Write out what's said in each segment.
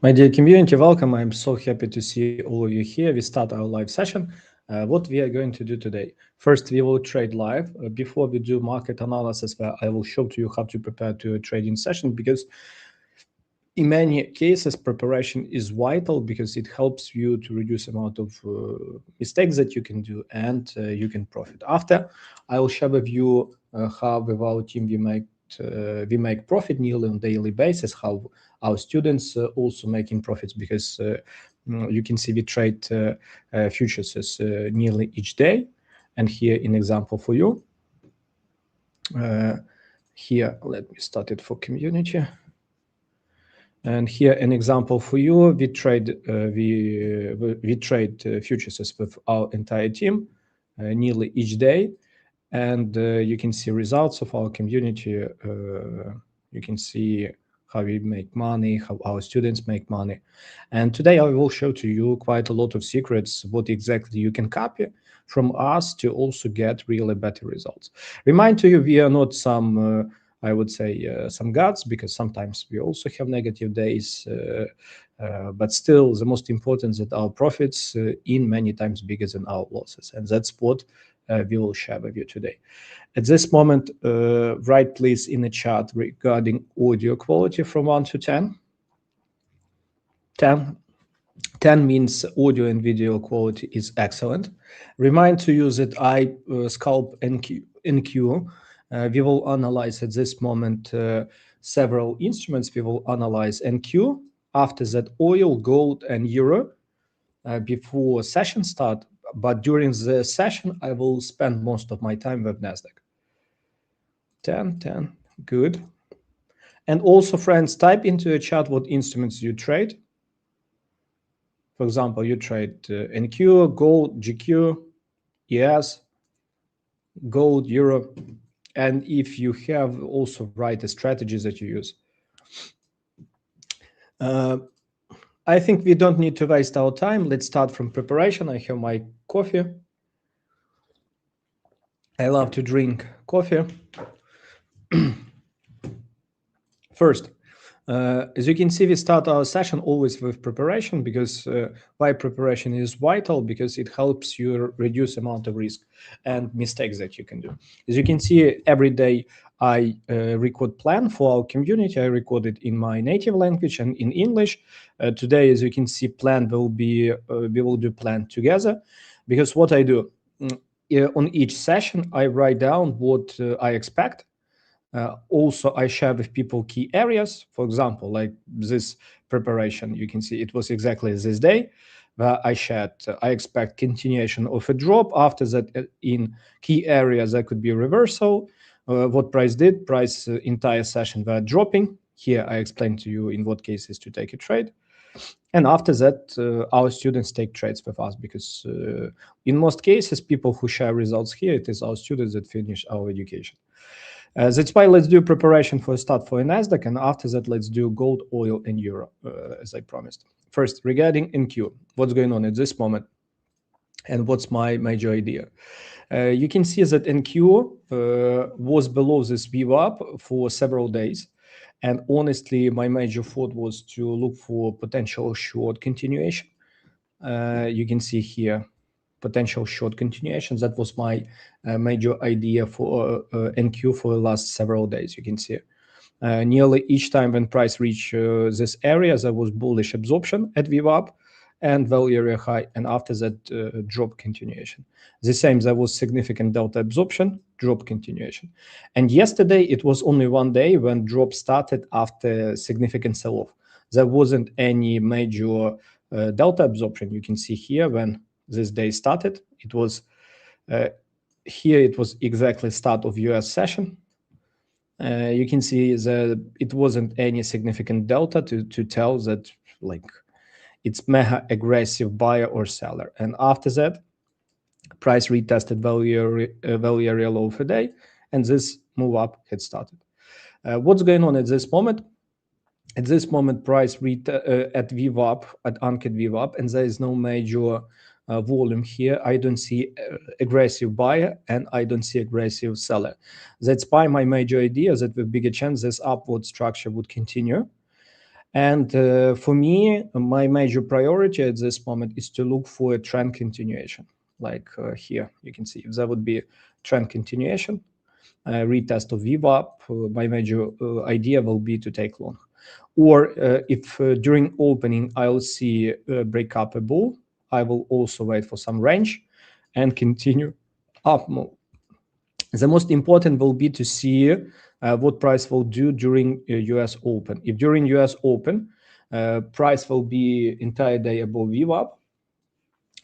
My dear community, welcome. I'm so happy to see all of you here. We start our live session. What we are going to do today. First, we will trade live. Before we do market analysis, where I will show to you how to prepare to a trading session, because in many cases, preparation is vital because it helps you to reduce amount of mistakes that you can do and you can profit. After, I will share with you how with our team we make profit nearly on daily basis, how our students also making profits, because you can see we trade futures nearly each day. And here an example for you. Here, let me start it for community. And here an example for you. We trade futures with our entire team nearly each day, and you can see results of our community. You can see how we make money, how our students make money. And today I will show to you quite a lot of secrets, what exactly you can copy from us to also get really better results. Remind to you, we are not some I would say some gods, because sometimes we also have negative days, but still the most important is that our profits in many times bigger than our losses, and that's what we will share with you today. At this moment, write please in the chat regarding audio quality from 1 to 10. 10 means audio and video quality is excellent. Remind to you that I scalp NQ. We will analyze at this moment several instruments. We will analyze NQ. After that, oil, gold, and euro before session start. But during the session, I will spend most of my time with NASDAQ. 10, good. And also, friends, type into a chat what instruments you trade. For example, you trade NQ, gold, GQ, ES, gold, euro. And if you have, also write the strategies that you use. I think we don't need to waste our time. Let's start from preparation. I have my coffee. I love to drink coffee. First, as you can see, we start our session always with preparation, because why preparation is vital? Because it helps you reduce amount of risk and mistakes that you can do. As you can see, every day I record plan for our community. I record it in my native language and in English. Today, as you can see, plan will be we will do plan together, because what I do on each session, I write down what I expect. Also, I share with people key areas. For example, like this preparation, you can see it was exactly this day where I shared, I expect continuation of a drop. After that, in key areas, there could be a reversal. What price did, price entire session were dropping. Here, I explained to you in what cases to take a trade. And after that, our students take trades with us, because in most cases, people who share results here, it is our students that finish our education. That's why let's do preparation for a start for a NASDAQ, and after that, let's do gold, oil, and euro, as I promised. First, regarding NQ, what's going on at this moment, and what's my major idea? You can see that NQ was below this VWAP for several days, and honestly, my major thought was to look for potential short continuation. You can see here potential short continuations. That was my major idea for NQ for the last several days. You can see nearly each time when price reached this area, there was bullish absorption at VWAP and value area high, and after that drop continuation. The same, there was significant delta absorption, drop continuation. And yesterday it was only one day when drop started after significant sell-off. There wasn't any major delta absorption. You can see here when this day started, it was here, it was exactly start of US session. You can see that it wasn't any significant delta to tell that like it's mega aggressive buyer or seller. And after that, price retested value area low of a day, and this move up had started. What's going on at this moment? At this moment, price at VWAP, at anchored VWAP, and there is no major volume here. I don't see aggressive buyer and I don't see aggressive seller. That's why my major idea is that with bigger chance this upward structure would continue. And for me, my major priority at this moment is to look for a trend continuation. Like here, you can see if there would be a trend continuation, retest of VWAP, my major idea will be to take long. Or if during opening I'll see a break up above, I will also wait for some range and continue up move. The most important will be to see what price will do during US Open. If during US Open, price will be entire day above VWAP.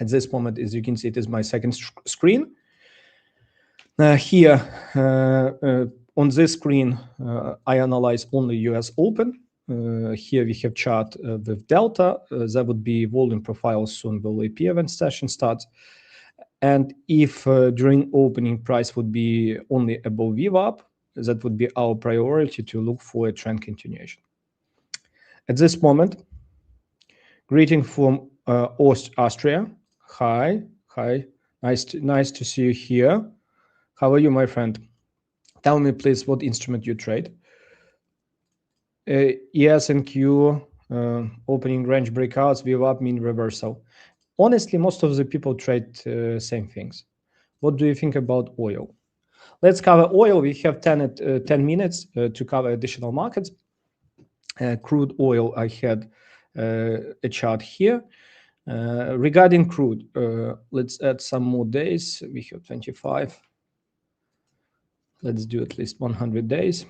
At this moment, as you can see, it is my second screen. Here, on this screen, I analyze only US Open. Here we have chart with delta. That would be volume profile soon will appear when session starts. And if during opening price would be only above VWAP, that would be our priority to look for a trend continuation. At this moment, greeting from Austria. Hi, nice to see you here. How are you, my friend? Tell me, please, what instrument you trade. ES and Q, opening range breakouts, VWAP, mean reversal. Honestly, most of the people trade same things. What do you think about oil? Let's cover oil. We have 10 minutes to cover additional markets. Crude oil, I had a chart here. Regarding crude, let's add some more days. We have 25. Let's do at least 100 days.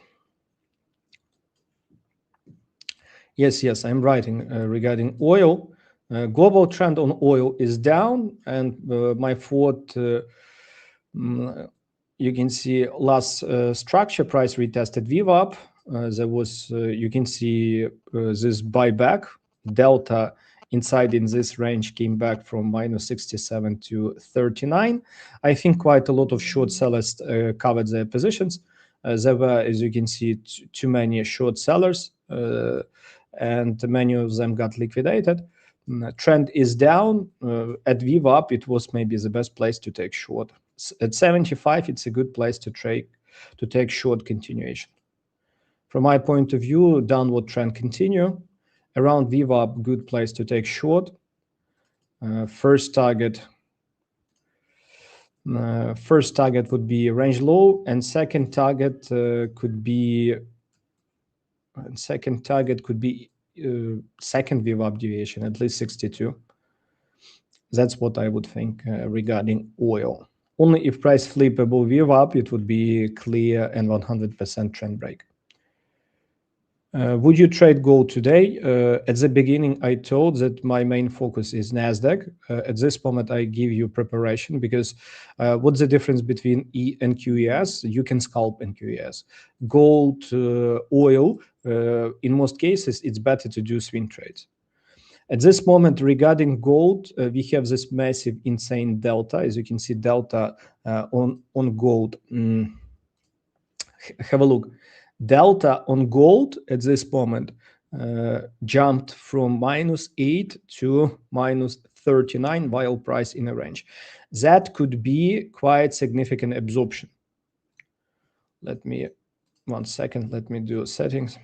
Yes, I'm writing regarding oil. Global trend on oil is down, and my thought, you can see last structure price retested VWAP. There was, you can see this buyback delta inside in this range came back from -67 to 39. I think quite a lot of short sellers covered their positions. There were, as you can see, too many short sellers, and many of them got liquidated. Trend is down. At VWAP, it was maybe the best place to take short. At 75, it's a good place to take short continuation. From my point of view, downward trend continue. Around VWAP, good place to take short. First target would be range low, and second target could be second VWAP deviation, at least 62. That's what I would think regarding oil. Only if price flip above VWAP, it would be clear and 100% trend break. Would you trade gold today? At the beginning, I told that my main focus is NASDAQ. At this moment, I give you preparation because what's the difference between E and QES? You can scalp in QES. Gold, oil, in most cases, it's better to do swing trades. At this moment, regarding gold, we have this massive, insane delta. As you can see, delta on gold. Have a look. Delta on gold at this moment jumped from -8 to -39 while price in a range. That could be quite significant absorption. Let me, 1 second, let me do settings.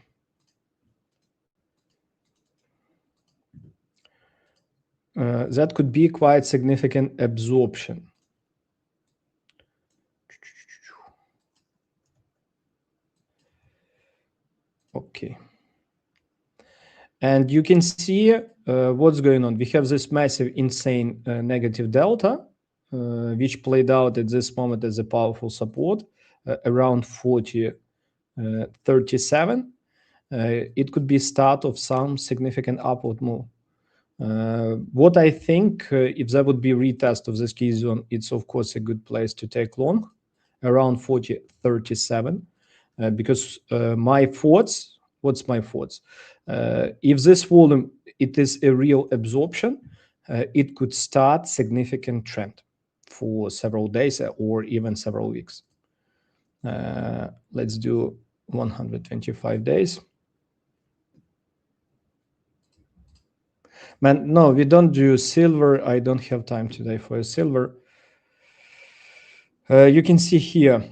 That could be quite significant absorption. Okay. And you can see what's going on. We have this massive, insane negative delta, which played out at this moment as a powerful support around 40.37. It could be start of some significant upward move. What I think, if there would be retest of this key zone, it's of course a good place to take long, around 40.37, because my thoughts, what's my thoughts? If this volume, it is a real absorption, it could start significant trend for several days or even several weeks. Let's do 125 days. Man, no, we don't do silver. I don't have time today for a silver. You can see here.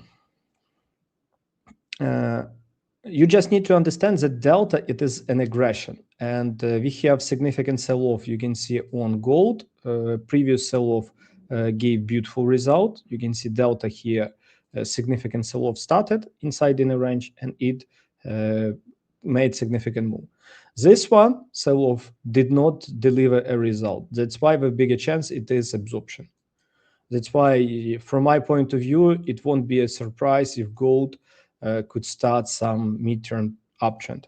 You just need to understand that delta, it is an aggression, and we have significant sell-off. You can see on gold, previous sell-off gave beautiful result. You can see delta here, significant sell-off started inside in a range, and it made significant move. This one, sell-off, did not deliver a result. That's why the bigger chance it is absorption. That's why, from my point of view, it won't be a surprise if gold could start some midterm uptrend.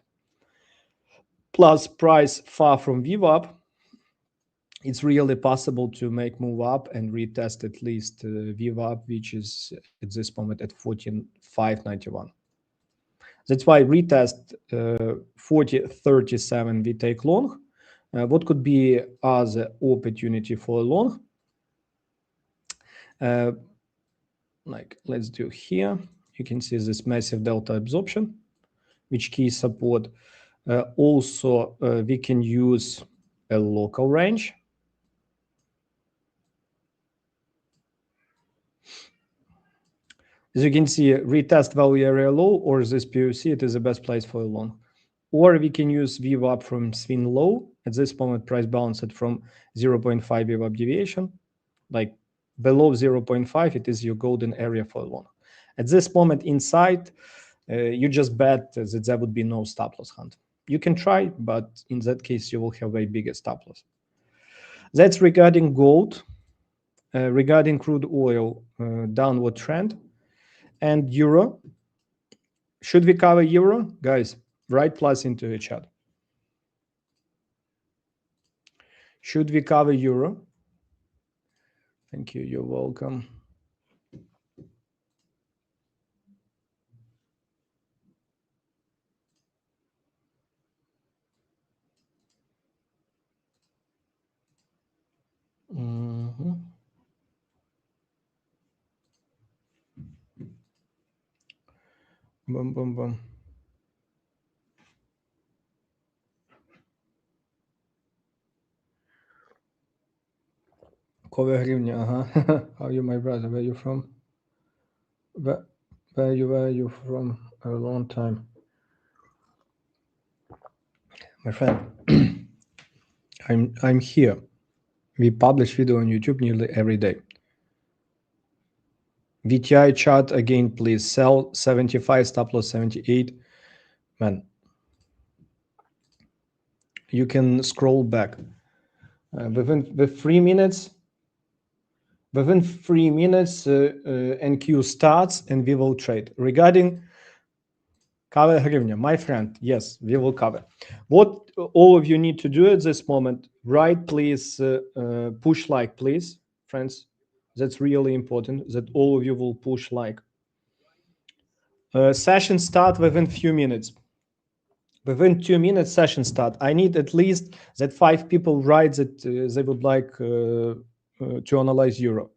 Plus, price far from VWAP, it's really possible to make move up and retest at least VWAP, which is at this moment at 14,591. That's why retest 40.37 we take long. What could be other opportunity for long? Like, let's do here. You can see this massive delta absorption, which key support. Also, we can use a local range. As you can see, retest value area low or this POC, it is the best place for a long. Or we can use VWAP from swing low. At this moment, price bounced from 0.5 VWAP deviation. Like below 0.5, it is your golden area for a long. At this moment inside, you just bet that there would be no stop loss hunt. You can try, but in that case, you will have a bigger stop loss. That's regarding gold. Regarding crude oil, downward trend. And euro. Should we cover euro? Guys, write plus into the chat. Should we cover euro? Thank you. You're welcome. Boom, boom, boom. Cover hryvnia, How are you, my brother? Where are you from? Where are you from? A long time. My friend, I'm here. We publish video on YouTube nearly every day. VTI chart again, please. Sell 75, stop loss 78. Man, you can scroll back. Within 3 minutes, NQ starts and we will trade. Regarding cover hryvnia, my friend, yes, we will cover. What all of you need to do at this moment, write please, push like, please, friends. That's really important that all of you will push like. Session start within few minutes. Within 2 minutes, session start. I need at least that 5 people write that they would like to analyze euro.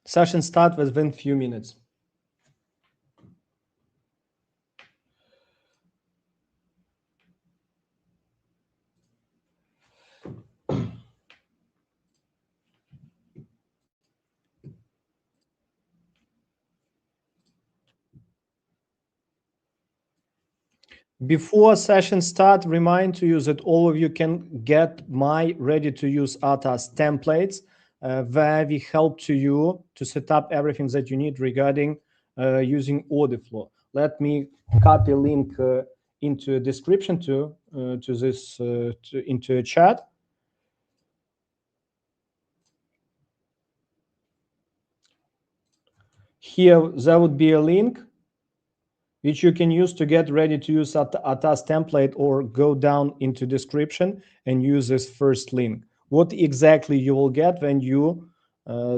Session start within few minutes. Before session start, remind to you that all of you can get my ready-to-use ATAS templates, where we help to you to set up everything that you need regarding using order flow. Let me copy a link into a description into a chat. Here there would be a link which you can use to get ready to use ATAS template, or go down into description and use this first link. What exactly you will get when you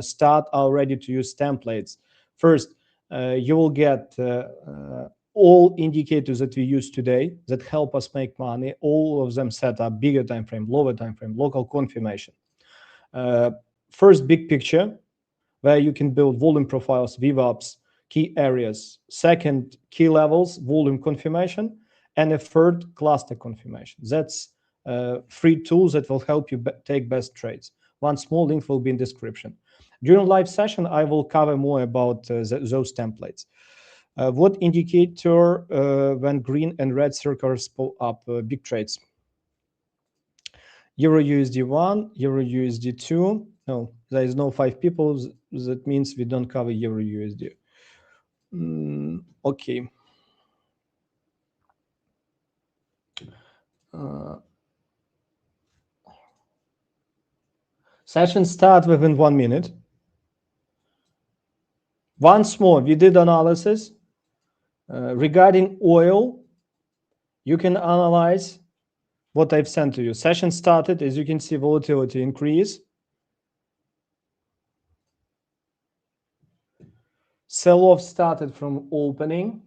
start our ready to use templates? First, you will get all indicators that we use today that help us make money, all of them set up, bigger time frame, lower time frame, local confirmation. First big picture, where you can build volume profiles, VWAPs, key areas. Second, key levels, volume confirmation, and a third, cluster confirmation. That's 3 tools that will help you take best trades. One small link will be in description. During live session, I will cover more about those templates. What indicator when green and red circles pull up big trades? Euro USD 1, Euro USD 2. No, there is no 5 people. That means we don't cover Euro USD. Okay. Session start within 1 minute. Once more, we did analysis. Regarding oil, you can analyze what I've sent to you. Session started, as you can see, volatility increase. Sell-off started from opening.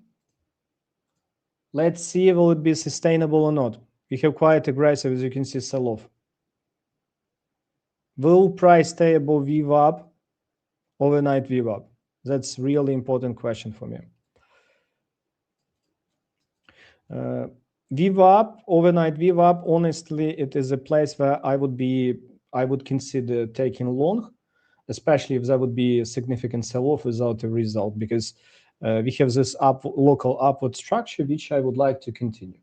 Let's see, will it be sustainable or not? We have quite aggressive, as you can see, sell-off. Will price stay above VWAP, overnight VWAP? That's really important question for me. VWAP, overnight VWAP, honestly, it is a place where I would consider taking long, especially if there would be a significant sell-off without a result, because we have this local upward structure, which I would like to continue.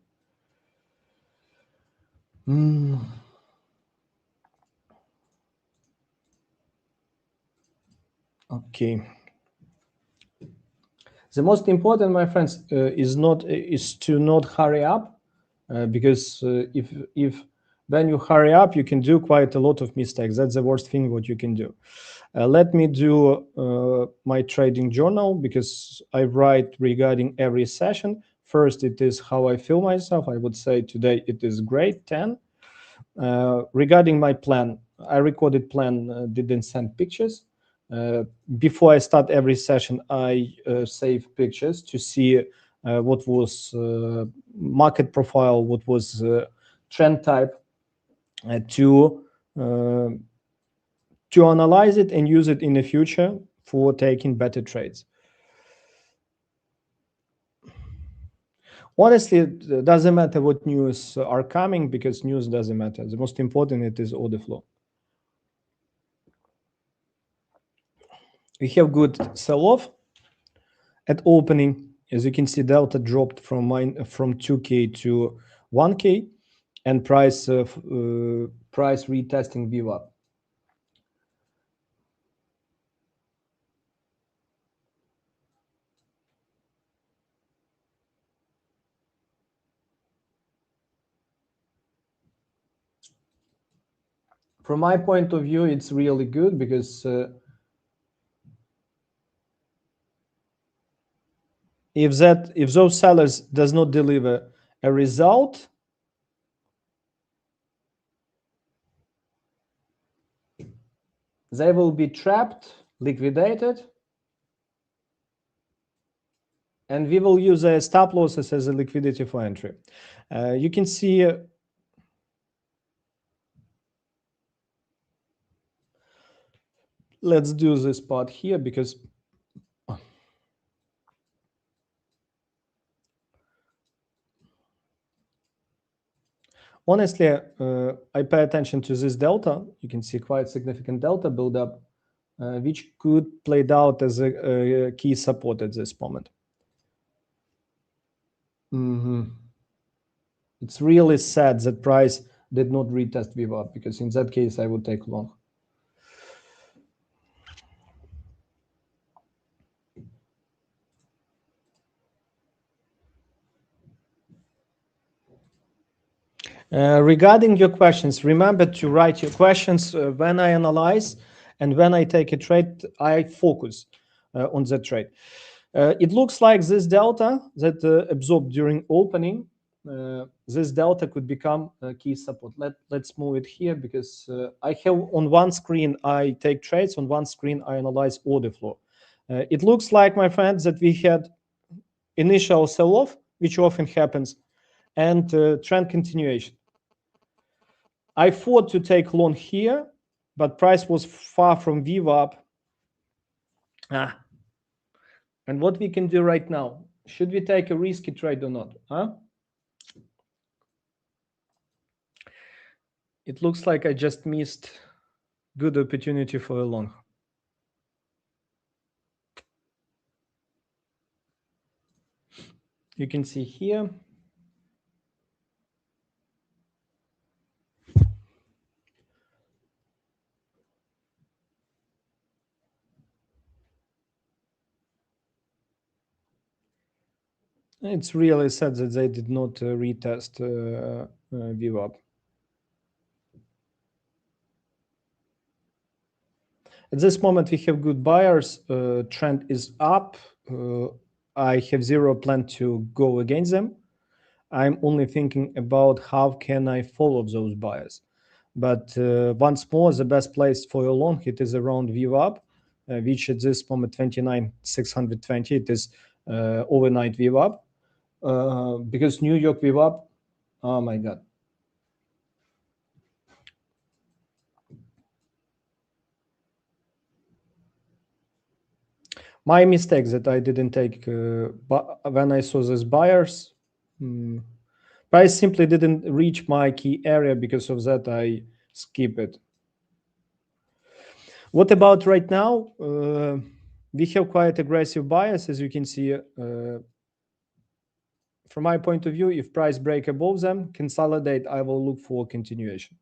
Okay. The most important, my friends, is to not hurry up, because if when you hurry up, you can do quite a lot of mistakes. That's the worst thing what you can do. Let me do my trading journal, because I write regarding every session. First, it is how I feel myself. I would say today it is great, 10. Regarding my plan, I recorded plan, didn't send pictures. Before I start every session, I save pictures to see what was market profile, what was trend type, to analyze it and use it in the future for taking better trades. Honestly, it doesn't matter what news are coming, because news doesn't matter. The most important it is order flow. We have good sell-off at opening. As you can see, delta dropped from 2K to 1K, and price retesting VWAP. From my point of view, it's really good, because if those sellers does not deliver a result, they will be trapped, liquidated, and we will use a stop losses as a liquidity for entry. You can see let's do this part here, because honestly, I pay attention to this delta. You can see quite significant delta buildup, which could play out as a key support at this moment. It's really sad that price did not retest VWAP, because in that case, I would take long. Regarding your questions, remember to write your questions. When I analyze and when I take a trade, I focus on that trade. It looks like this delta that absorbed during opening, this delta could become a key support. Let's move it here, because I have on one screen, I take trades, on one screen, I analyze order flow. It looks like, my friends, that we had initial sell-off, which often happens, and trend continuation. I thought to take long here, but price was far from VWAP. And what we can do right now? Should we take a risky trade or not? Huh? It looks like I just missed good opportunity for a long. You can see here. It's really sad that they did not retest VWAP. At this moment, we have good buyers. Trend is up. I have zero plan to go against them. I'm only thinking about how can I follow those buyers. But once more, the best place for a long, it is around VWAP, which at this moment 29,620. It is overnight VWAP. Because New York VWAP, oh my God. My mistake that I didn't take, but when I saw these buyers, price simply didn't reach my key area. Because of that, I skip it. What about right now? We have quite aggressive buyers, as you can see. From my point of view, if price break above them, consolidate, I will look for continuation.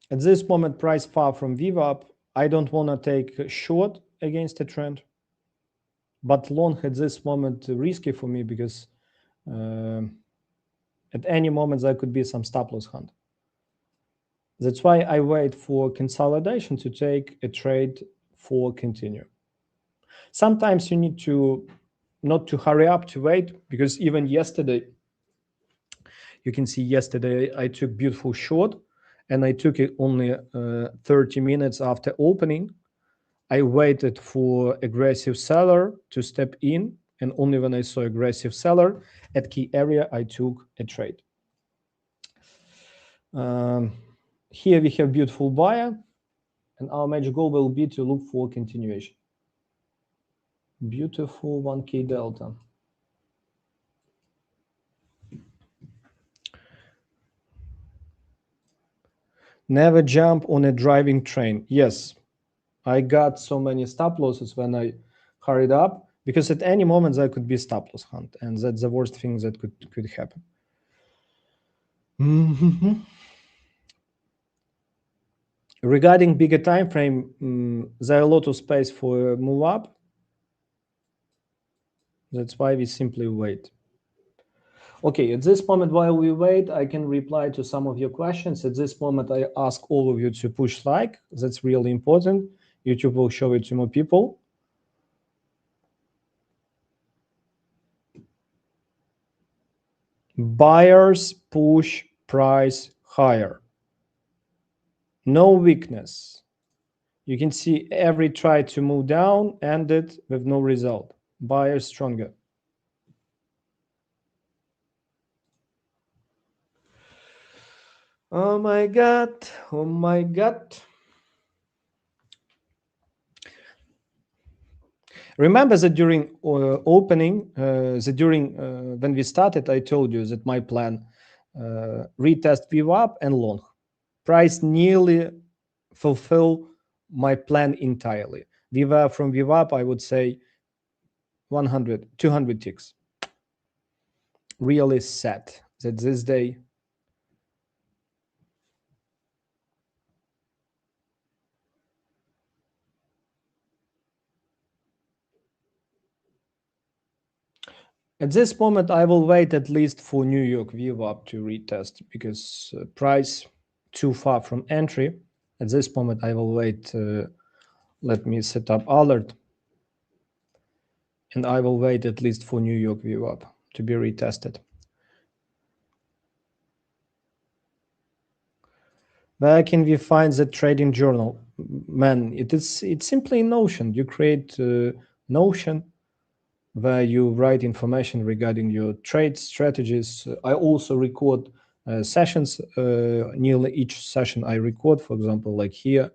At this moment, price far from VWAP. I don't want to take short against a trend, but long at this moment risky for me because at any moment there could be some stop loss hunt. That's why I wait for consolidation to take a trade for continue. Sometimes you need to not to hurry up to wait, because even yesterday, you can see yesterday I took beautiful short and I took it only 30 minutes after opening. I waited for aggressive seller to step in, and only when I saw aggressive seller at key area, I took a trade. Here we have beautiful buyer, and our magic goal will be to look for continuation. Beautiful 1K delta. Never jump on a driving train. Yes, I got so many stop losses when I hurried up, because at any moment there could be stop loss hunt, and that's the worst thing that could happen. Regarding bigger time frame, there are a lot of space for move up. That's why we simply wait. Okay, at this moment, while we wait, I can reply to some of your questions. At this moment, I ask all of you to push like. That's really important. YouTube will show it to more people. Buyers push price higher. No weakness. You can see every try to move down ended with no result. Buyers stronger. Oh my God. Oh my God. Remember that during opening, when we started, I told you that my plan, retest VWAP and long. Price nearly fulfill my plan entirely. VWAP from VWAP, I would say 100, 200 ticks. Really sad that this day. At this moment, I will wait at least for New York VWAP to retest, because price too far from entry. At this moment, I will wait. Let me set up alert. And I will wait at least for New York VWAP to be retested. Where can we find the trading journal? Man, it's simply in Notion. You create Notion where you write information regarding your trade strategies. I also record sessions. Nearly each session I record, for example, like here,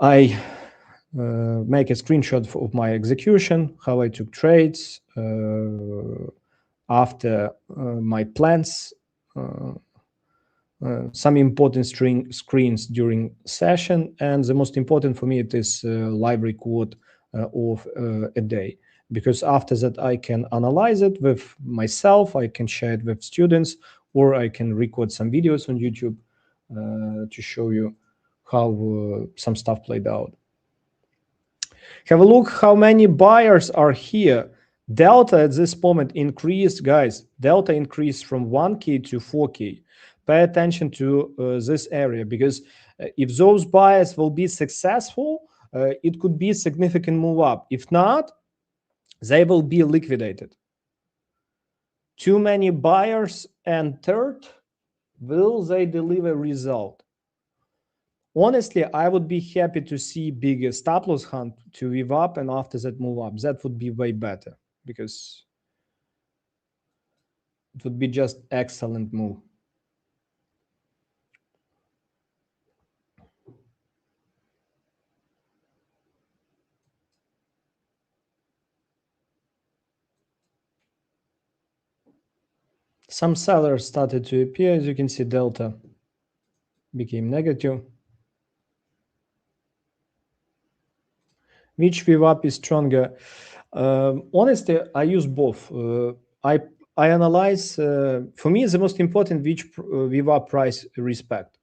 I make a screenshot of my execution, how I took trades, after my plans, some important screens during session, and the most important for me, it is live record of a day, because after that I can analyze it with myself, I can share it with students, or I can record some videos on YouTube to show you how some stuff played out. Have a look how many buyers are here. Delta at this moment increased, guys. Delta increased from 1K to 4K. Pay attention to this area, because if those buyers will be successful, it could be a significant move up. If not, they will be liquidated. Too many buyers entered. Will they deliver result? Honestly, I would be happy to see bigger stop loss hunt to VWAP and after that move up. That would be way better, because it would be just excellent move. Some sellers started to appear. As you can see, delta became negative. Which VWAP is stronger? Honestly, I use both. I analyze. For me, the most important which VWAP price respect.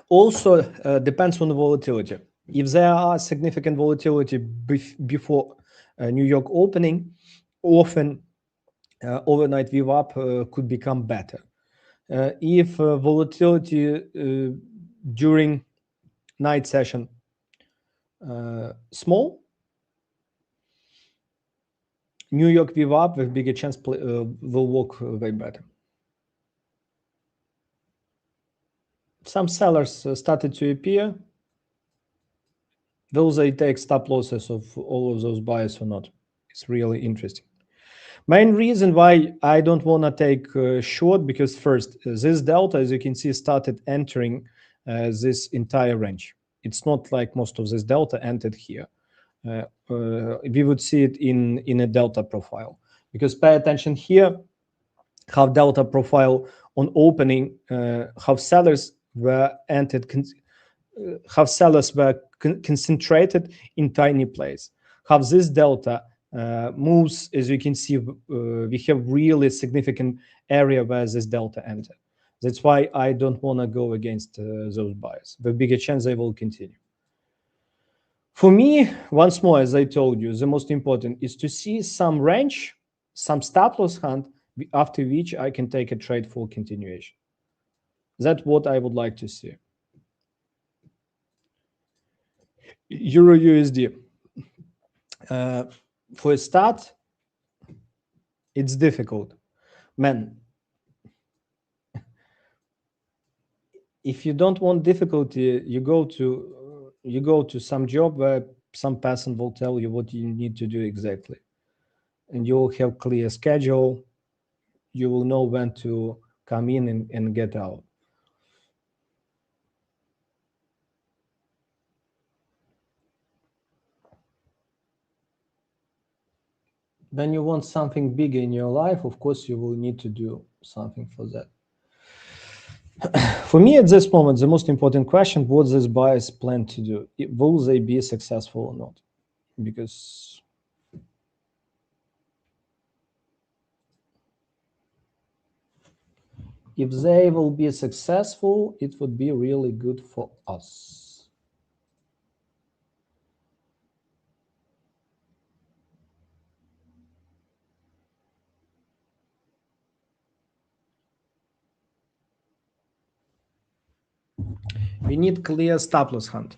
Also depends on the volatility. If there are significant volatility before New York opening, often overnight VWAP could become better. If volatility during night session small, New York VWAP with bigger chance will work way better. Some sellers started to appear. Will they take stop losses of all of those buyers or not? It's really interesting. Main reason why I don't want to take short, because first, this delta, as you can see, started entering this entire range. It's not like most of this delta entered here. We would see it in a delta profile, because pay attention here, how delta profile on opening, how sellers were entered, how sellers were concentrated in tiny plays, how this delta moves. As you can see, we have really significant area where this delta entered. That's why I don't want to go against those buyers. The bigger chance they will continue. For me, once more, as I told you, the most important is to see some range, some stop loss hunt, after which I can take a trade for continuation. That's what I would like to see. Euro USD. For a start, it's difficult. Man, if you don't want difficulty, you go to some job where some person will tell you what you need to do exactly, and you will have clear schedule. You will know when to come in and get out. When you want something bigger in your life, of course, you will need to do something for that. For me, at this moment, the most important question: what this buyers plan to do? Will they be successful or not? Because if they will be successful, it would be really good for us. We need clear stop loss hunt.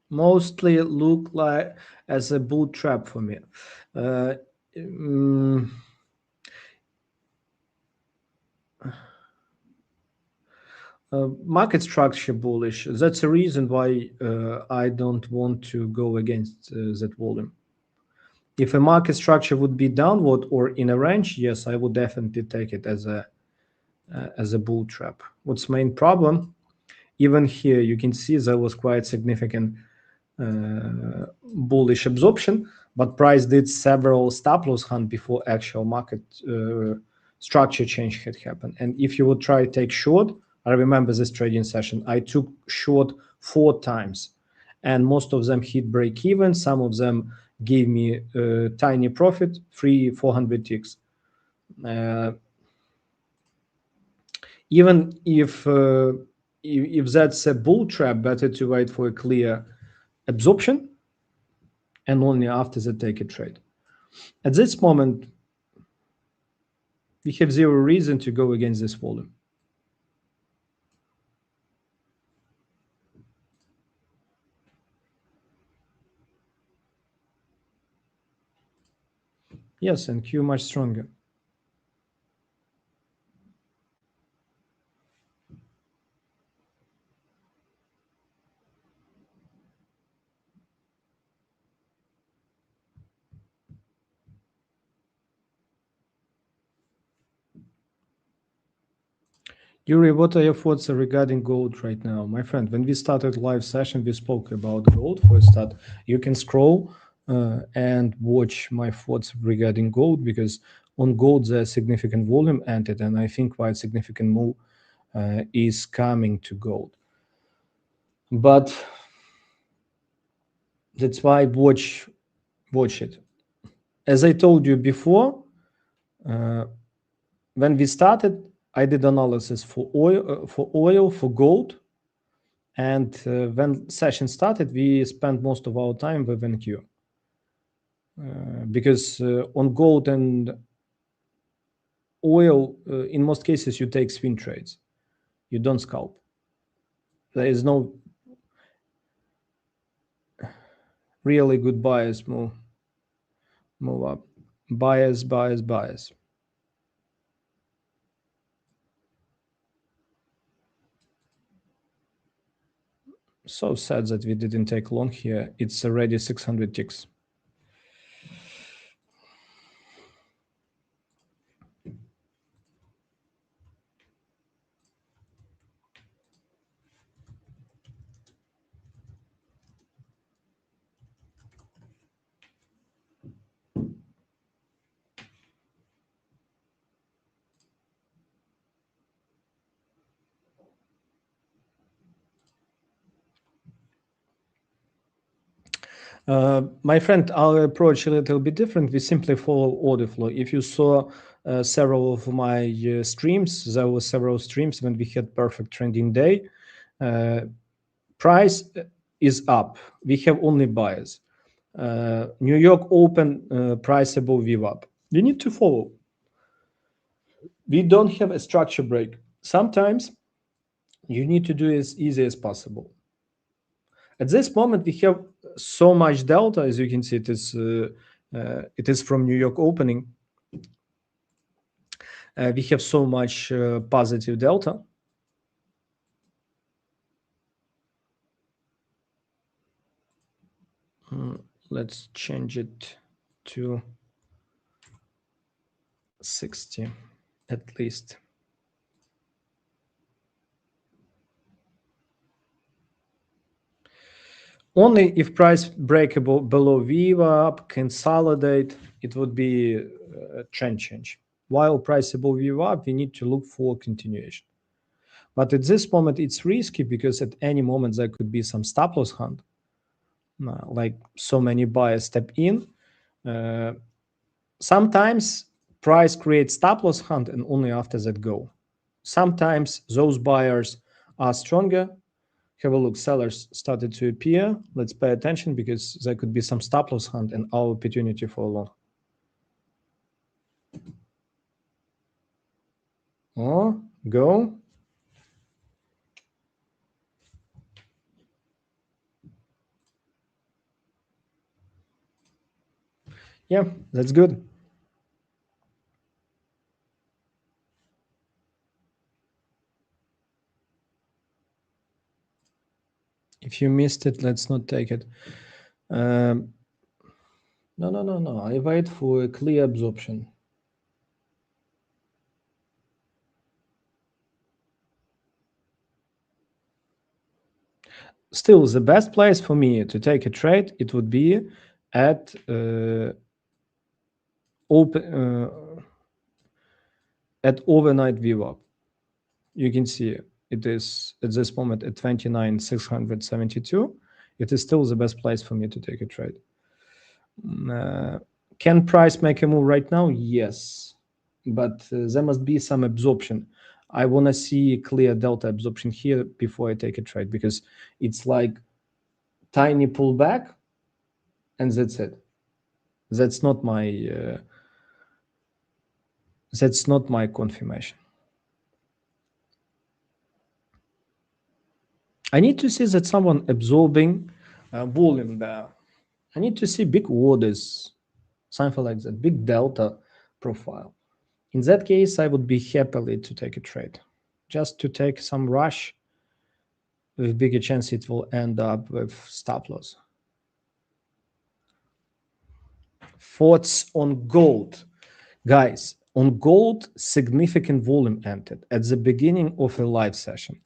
Mostly look like as a bull trap for me. Market structure bullish. That's the reason why I don't want to go against that volume. If a market structure would be downward or in a range, yes, I would definitely take it as a bull trap. What's main problem? Even here, you can see there was quite significant bullish absorption, but price did several stop loss hunt before actual market structure change had happened. And if you would try to take short, I remember this trading session, I took short 4 times, and most of them hit break even. Some of them gave me tiny profit, 400 ticks. Even if that's a bull trap, better to wait for a clear absorption and only after that take a trade. At this moment, we have zero reason to go against this volume. Yes, and Q much stronger. Yuriy, what are your thoughts regarding gold right now? My friend, when we started live session, we spoke about gold for a start. You can scroll and watch my thoughts regarding gold, because on gold, there's significant volume entered, and I think quite significant move is coming to gold. But that's why watch it. As I told you before, when we started, I did analysis for oil, for gold, and when session started, we spent most of our time with NQ, because on gold and oil, in most cases, you take swing trades, you don't scalp. There is no really good bias move up. Bias. So sad that we didn't take long here. It's already 600 ticks. My friend, our approach a little bit different. We simply follow order flow. If you saw several of my streams, there were several streams when we had perfect trending day. Price is up. We have only buyers. New York open, price above VWAP. We need to follow. We don't have a structure break. Sometimes you need to do it as easy as possible. At this moment, we have so much delta. As you can see, it is from New York opening. We have so much positive delta. Let's change it to 60 at least. Only if price breakable below VWAP, consolidate, it would be a trend change. While price above VWAP, we need to look for continuation. But at this moment, it's risky because at any moment there could be some stop loss hunt. Like so many buyers step in. Sometimes price creates stop loss hunt and only after that go. Sometimes those buyers are stronger. Have a look, sellers started to appear. Let's pay attention because there could be some stop loss hunt and our opportunity for a long. Oh, go. Yeah, that's good. If you missed it, let's not take it. No. I wait for a clear absorption. Still, the best place for me to take a trade, it would be at at overnight VWAP. You can see it is at this moment at 29,672. It is still the best place for me to take a trade. Can price make a move right now? Yes, but there must be some absorption. I want to see clear delta absorption here before I take a trade, because it's like tiny pullback and that's it. That's not my confirmation. I need to see that someone absorbing volume there. I need to see big orders, something like that, big delta profile. In that case, I would be happily to take a trade. Just to take some rush, with bigger chance it will end up with stop loss. Thoughts on gold. Guys, on gold, significant volume entered at the beginning of a live session.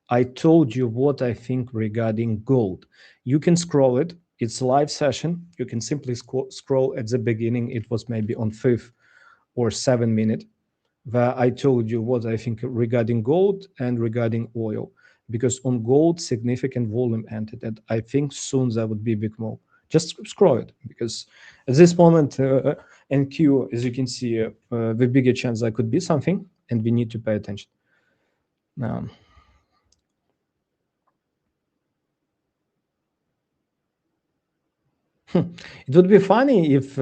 I told you what I think regarding gold. You can scroll it. It's a live session. You can simply scroll at the beginning. It was maybe on 5th or 7th minute, where I told you what I think regarding gold and regarding oil. Because on gold, significant volume entered, and I think soon there would be a big move. Just scroll it, because at this moment, NQ, as you can see, the bigger chance there could be something, and we need to pay attention. It would be funny if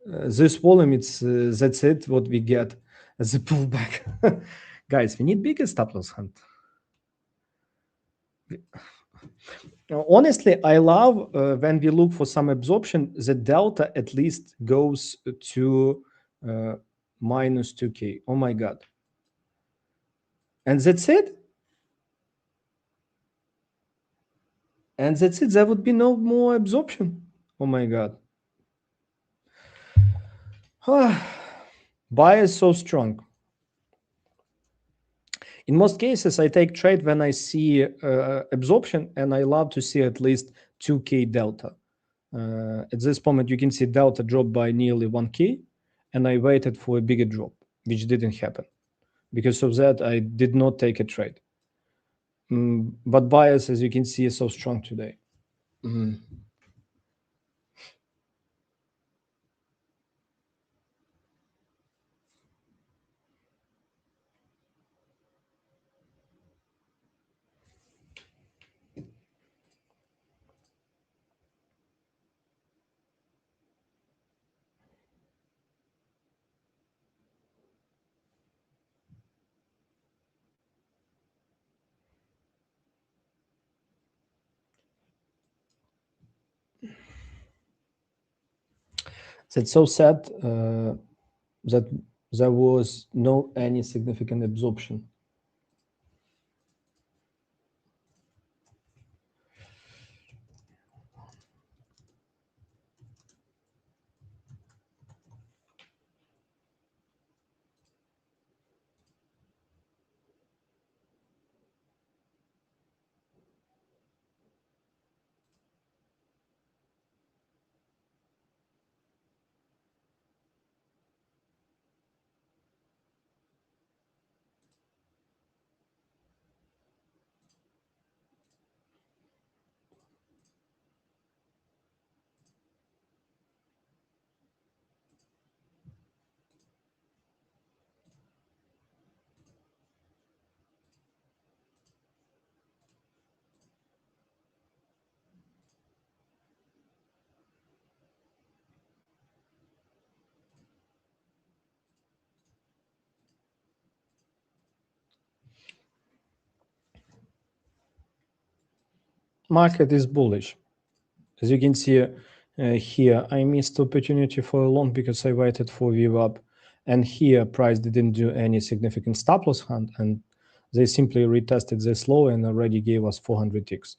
this volume, it's that's it, what we get as a pullback. Guys, we need bigger stop loss hunt. Honestly, I love when we look for some absorption, the delta at least goes to minus 2K. Oh my God. And that's it? And that's it. There would be no more absorption. Oh my God. Buy is so strong. In most cases, I take trade when I see absorption, and I love to see at least 2K delta. At this moment, you can see delta dropped by nearly 1K, and I waited for a bigger drop, which didn't happen. Because of that, I did not take a trade. But bias, as you can see, is so strong today. That's so sad that there was no any significant absorption. Market is bullish. As you can see here, I missed opportunity for a long because I waited for VWAP. And here, price didn't do any significant stop loss hunt, and they simply retested this low and already gave us 400 ticks.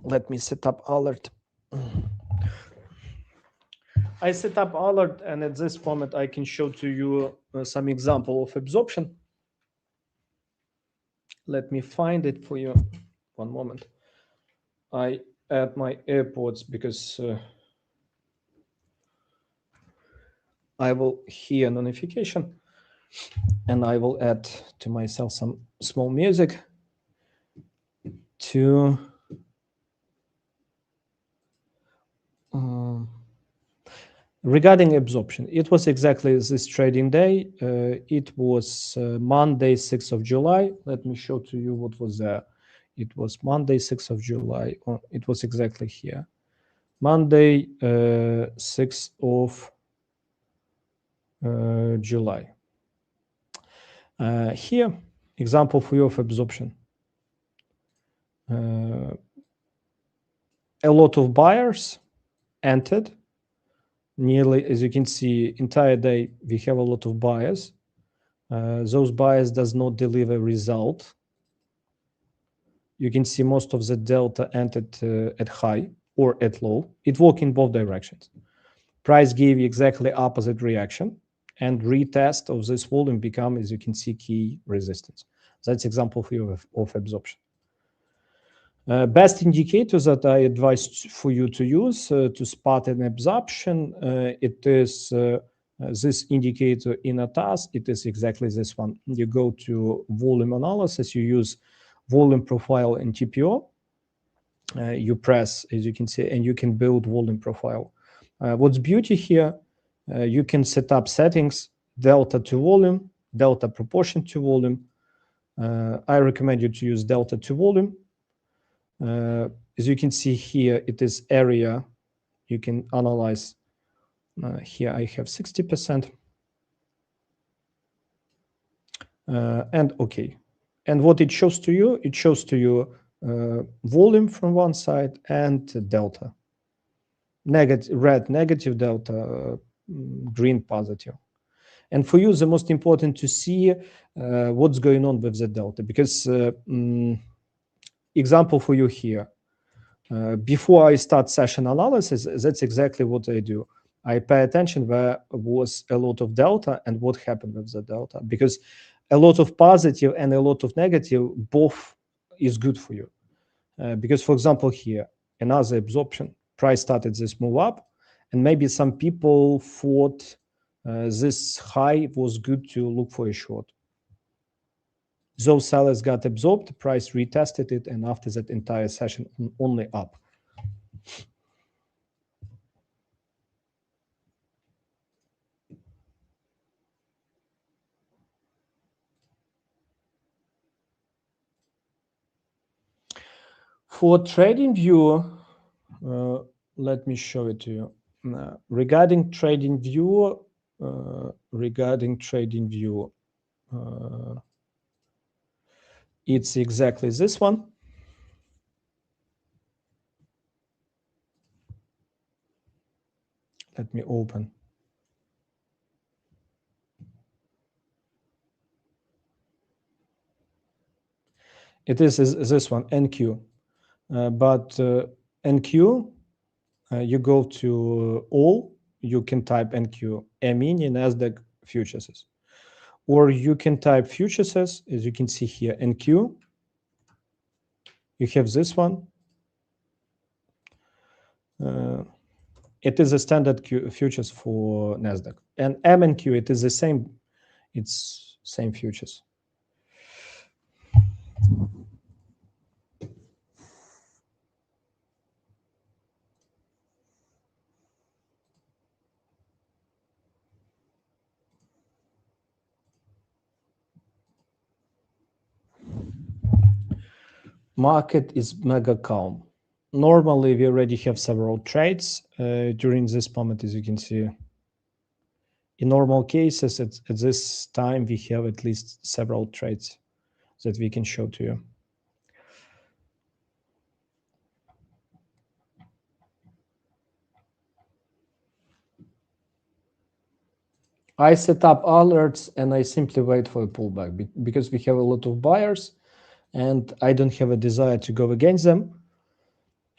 Let me set up alert. I set up alert, and at this moment I can show to you some example of absorption. Let me find it for you. One moment. I add my AirPods because I will hear notification, and I will add to myself some small music to regarding absorption. It was exactly this trading day. It was Monday, 6th of July. Let me show to you what was there. It was Monday, 6th of July. Oh, it was exactly here. Monday, 6th of July. Here, example for you of absorption. A lot of buyers entered. Nearly, as you can see, entire day we have a lot of buyers. Those buyers does not deliver result. You can see most of the delta entered at high or at low. It worked in both directions. Price gave exactly opposite reaction, and retest of this volume become, as you can see, key resistance. That's example for you of absorption. Best indicators that I advise for you to use to spot an absorption, it is this indicator in a task. It is exactly this one. You go to volume analysis, you use volume profile and TPO. You press, as you can see, and you can build volume profile. What's beauty here, you can set up settings, delta to volume, delta proportion to volume. I recommend you to use delta to volume. As you can see here, it is area. You can analyze. Here I have 60%. And okay. And what it shows to you, it shows to you volume from one side and delta. Negative, red negative delta, green positive. And for you, the most important to see what's going on with the delta, because example for you here. Before I start session analysis, that's exactly what I do. I pay attention where was a lot of delta and what happened with the delta, because a lot of positive and a lot of negative, both is good for you. Because, for example, here, another absorption, price started this move up, and maybe some people thought this high was good to look for a short. Those sellers got absorbed, the price retested it, and after that entire session, only up. For trading view, let me show it to you. Regarding trading view, it's exactly this one. Let me open. It is this one, NQ. But NQ, you go to all, you can type NQ, mini Nasdaq futures. Or you can type futures, as you can see here, NQ. You have this one. It is a standard futures for Nasdaq. And MNQ, it is the same. It's same futures. Market is mega calm. Normally, we already have several trades during this moment, as you can see. In normal cases, at this time, we have at least several trades that we can show to you. I set up alerts and I simply wait for a pullback because we have a lot of buyers and I don't have a desire to go against them.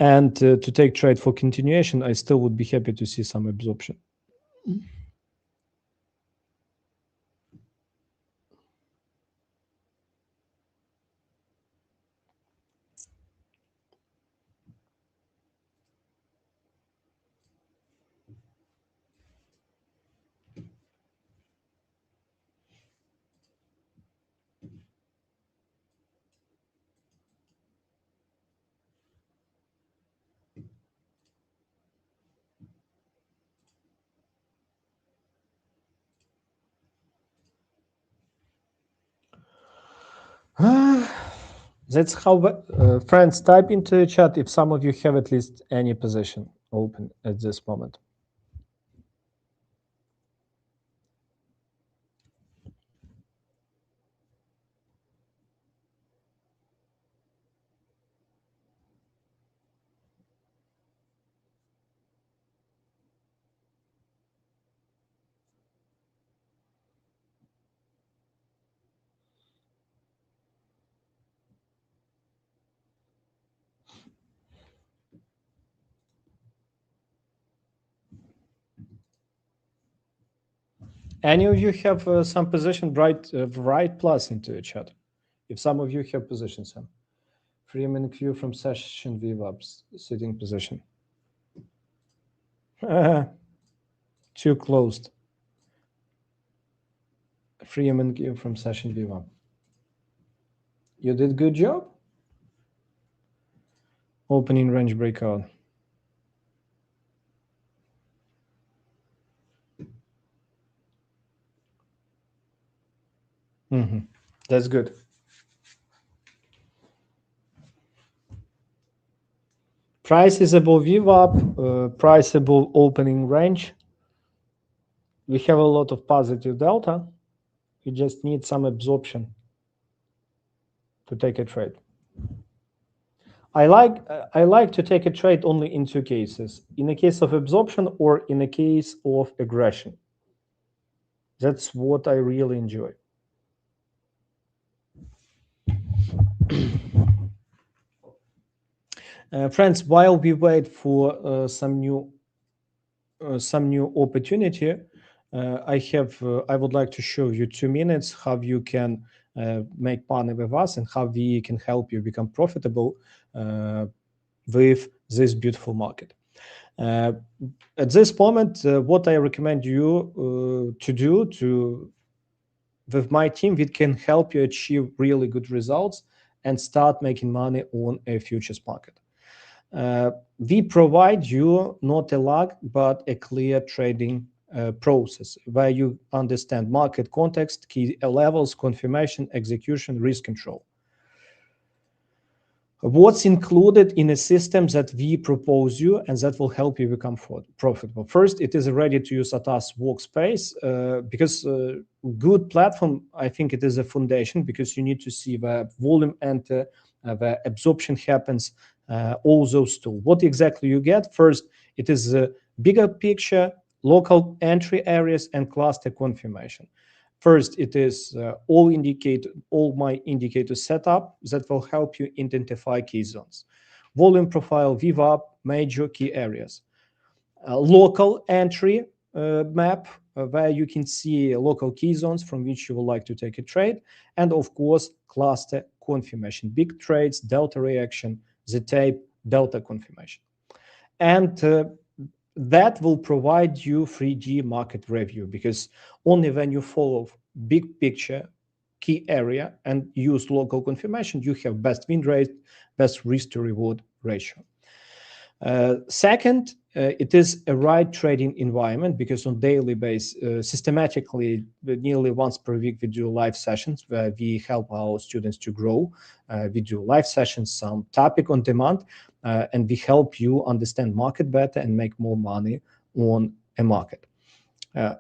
And to take trade for continuation, I still would be happy to see some absorption. That's how, friends, type into the chat if some of you have at least any position open at this moment. Any of you have some position, write plus into the chat. If some of you have positions, Freeman Q from session VWAP, sitting position. Too closed. Freeman Q from session VWAP. You did good job. Opening range breakout. That's good. Price is above VWAP, price above opening range. We have a lot of positive delta. You just need some absorption to take a trade. I like to take a trade only in two cases: in a case of absorption or in a case of aggression. That's what I really enjoy. Friends, while we wait for some new opportunity, I would like to show you 2 minutes how you can make money with us and how we can help you become profitable with this beautiful market. At this moment, what I recommend you to do with my team, we can help you achieve really good results and start making money on a futures market. We provide you not a lag, but a clear trading process where you understand market context, key levels, confirmation, execution, risk control. What's included in a system that we propose you and that will help you become profitable? First, it is a ready-to-use ATAS workspace because good platform, I think it is a foundation because you need to see where volume enter, where absorption happens, all those tools. What exactly you get? First, it is a bigger picture, local entry areas, and cluster confirmation. First, it is all my indicator setup that will help you identify key zones. Volume profile, VWAP, major key areas. Local entry map where you can see local key zones from which you would like to take a trade. And of course, cluster confirmation, big trades, delta reaction, the tape, delta confirmation. And that will provide you 3D market review because only when you follow big picture, key area, and use local confirmation, you have best win rate, best risk to reward ratio. Second, it is a right trading environment because on daily basis, systematically, nearly once per week, we do live sessions where we help our students to grow. We do live sessions, some topic on demand, and we help you understand market better and make more money on a market.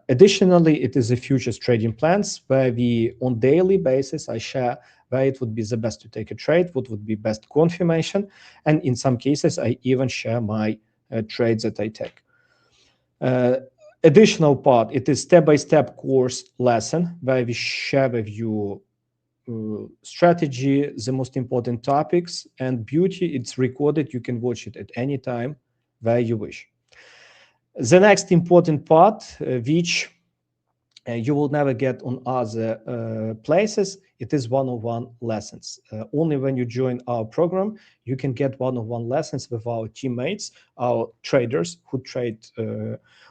Additionally, it is a futures trading plans where we, on daily basis, I share where it would be the best to take a trade, what would be best confirmation, and in some cases, I even share my trades that I take. Additional part, it is step-by-step course lesson where we share with you strategy, the most important topics, and beauty. It's recorded. You can watch it at any time where you wish. The next important part, which you will never get on other places, it is one-on-one lessons. Only when you join our program, you can get one-on-one lessons with our teammates, our traders who trade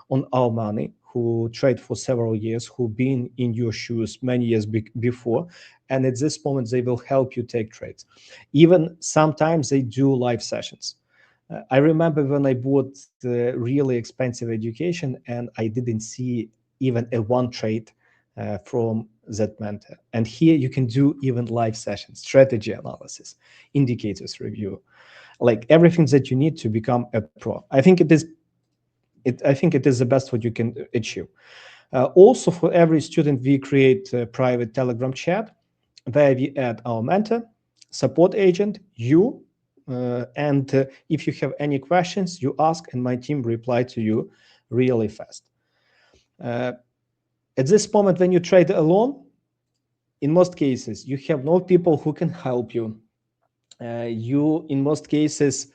on our money, who trade for several years, who've been in your shoes many years before. And at this moment, they will help you take trades. Even sometimes they do live sessions. I remember when I bought the really expensive education and I didn't see even a one trade from that mentor. And here you can do even live sessions, strategy analysis, indicators review, like everything that you need to become a pro. I think it is the best what you can achieve. Also, for every student, we create a private Telegram chat where we add our mentor, support agent, you, and if you have any questions, you ask, and my team reply to you really fast. At this moment, when you trade alone, in most cases, you have no people who can help you. You, in most cases,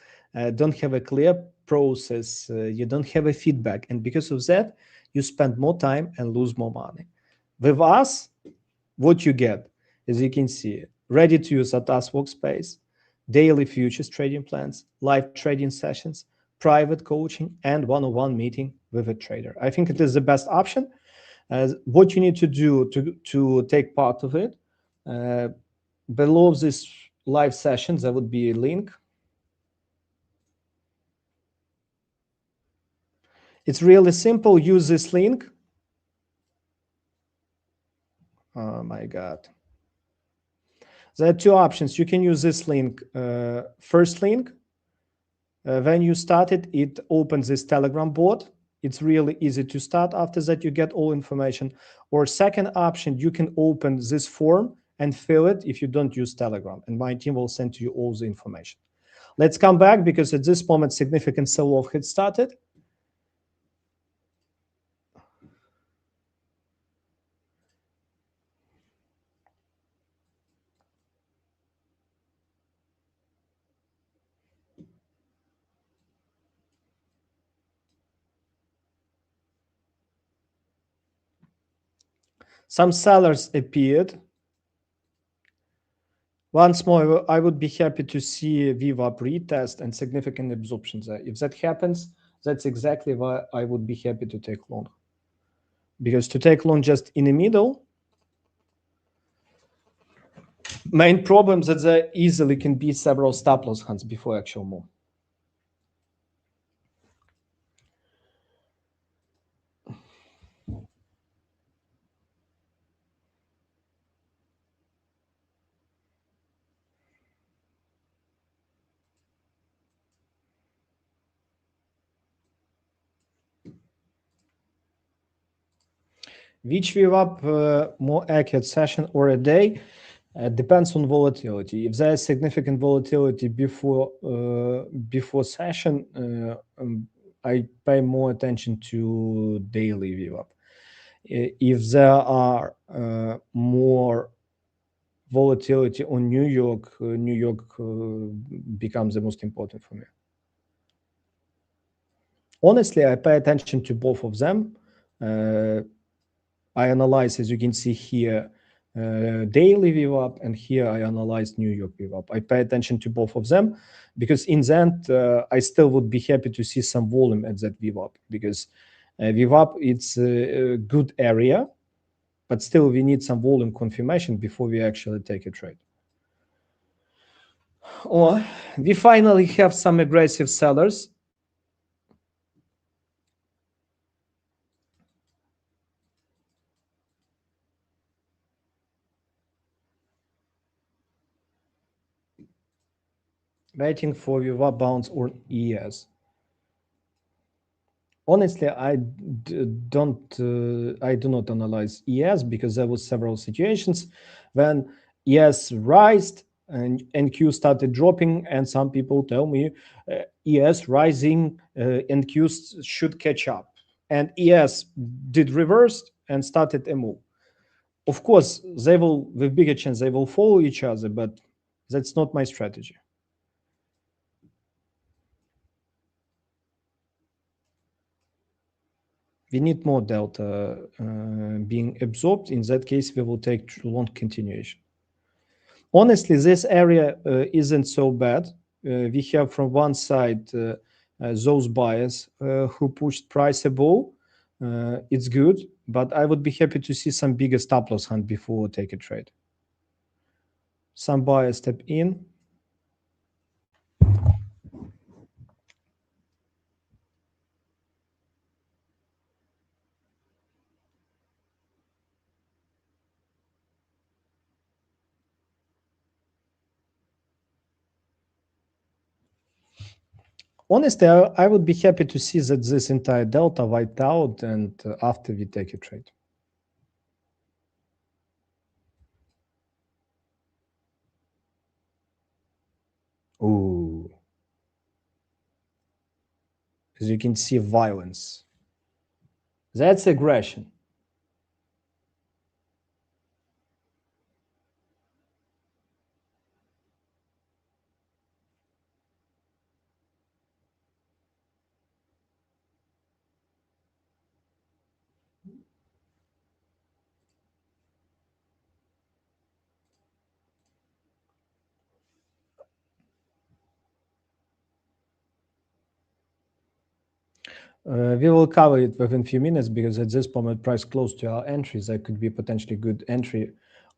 don't have a clear process. You don't have a feedback. And because of that, you spend more time and lose more money. With us, what you get, as you can see, ready to use ATAS workspace, daily futures trading plans, live trading sessions, private coaching, and one-on-one meeting with a trader. I think it is the best option. What you need to do to take part of it, below this live session, there would be a link. It's really simple. Use this link. Oh my God. There are two options. You can use this link. First link, when you start it, it opens this Telegram bot. It's really easy to start. After that, you get all information. Or second option, you can open this form and fill it if you don't use Telegram. And my team will send to you all the information. Let's come back because at this moment, significant sell-off had started. Some sellers appeared. Once more, I would be happy to see VWAP retest and significant absorption there. If that happens, that's exactly why I would be happy to take long. Because to take long just in the middle, main problem that there easily can be several stop loss hunts before actual move. Which VWAP more accurate session or a day? Depends on volatility. If there is significant volatility before session, I pay more attention to daily VWAP. If there are more volatility on New York becomes the most important for me. Honestly, I pay attention to both of them. I analyze, as you can see here, daily VWAP, and here I analyze New York VWAP. I pay attention to both of them because in the end, I still would be happy to see some volume at that VWAP because VWAP, it's a good area, but still we need some volume confirmation before we actually take a trade. Or we finally have some aggressive sellers. Waiting for VWAP bounce or ES. Honestly, I do not analyze ES because there was several situations when ES rised and NQ started dropping, and some people tell me ES rising, NQ should catch up, and ES did reverse and started a move. Of course, they will, with bigger chance, they will follow each other, but that's not my strategy. We need more delta being absorbed. In that case, we will take long continuation. Honestly, this area isn't so bad. We have from one side those buyers who pushed price above. It's good, but I would be happy to see some bigger stop loss hunt before take a trade. Some buyers step in. Honestly, I would be happy to see that this entire delta wiped out and after we take a trade. Ooh. As you can see, violence. That's aggression. We will cover it within a few minutes because at this moment, price close to our entries, there could be potentially good entry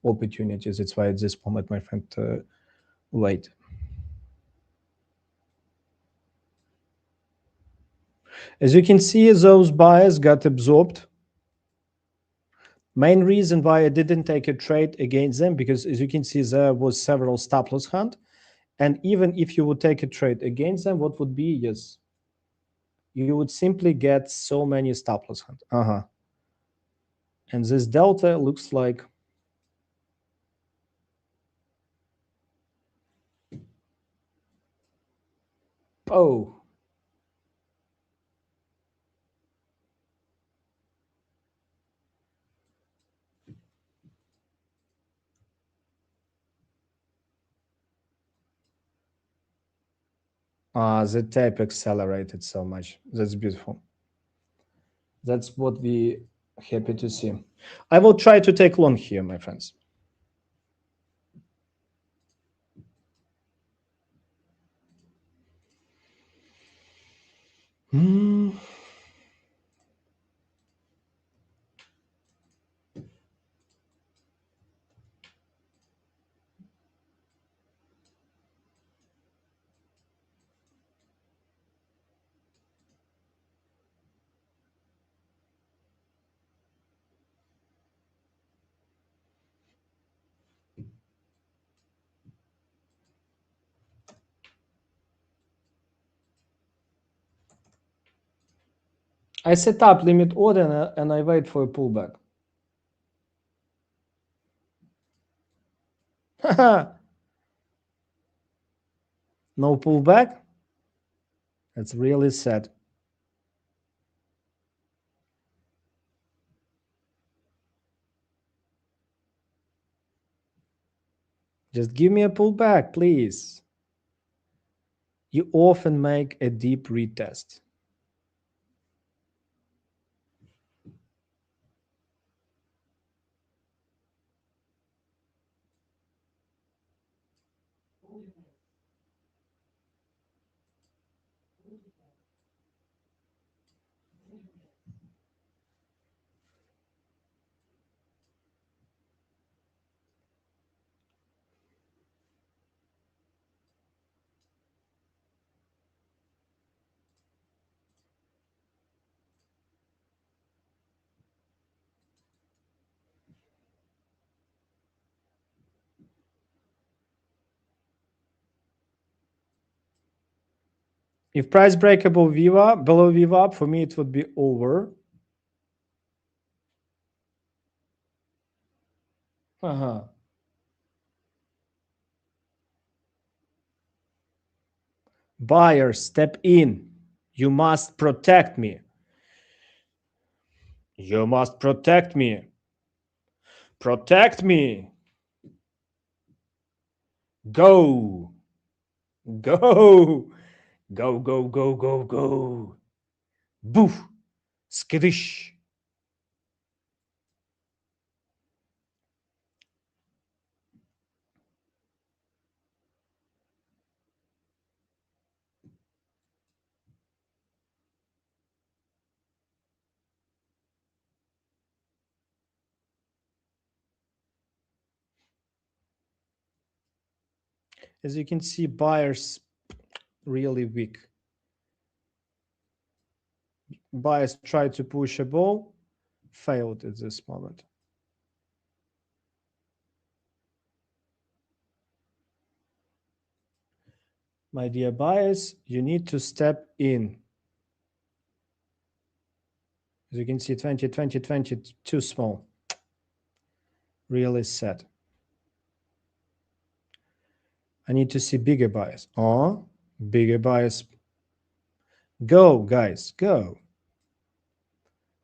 opportunities. That's why at this moment, my friend, wait. As you can see, those buyers got absorbed. Main reason why I didn't take a trade against them, because as you can see, there was several stop loss hunt. And even if you would take a trade against them, what would be? Yes, you would simply get so many stop loss hunt. And this delta looks like the tape accelerated so much. That's beautiful. That's what we happy to see. I will try to take long here, my friends. I set up limit order and I wait for a pullback. No pullback? That's really sad. Just give me a pullback, please. You often make a deep retest. If price break above VWAP, below VWAP, for me it would be over. Buyers, step in. You must protect me. You must protect me. Protect me. Go. Go. Go, go, go, go, go. Boof. Skittish. As you can see, buyers really weak. Buyers tried to push a ball, failed at this moment. My dear buyers, you need to step in. As you can see, 20, too small. Really sad. I need to see bigger buyers. Oh, bigger buyers. Go, guys, go.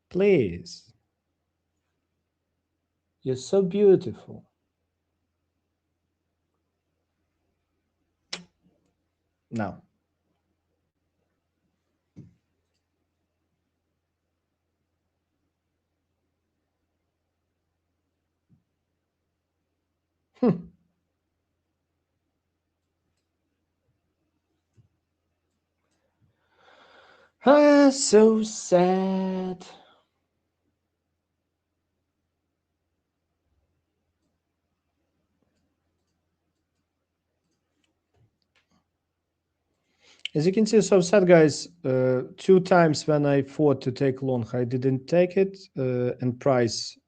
Please. You're so beautiful. Now. Ah, so sad. As you can see, so sad, guys. 2 times when I thought to take long, I didn't take it, and price,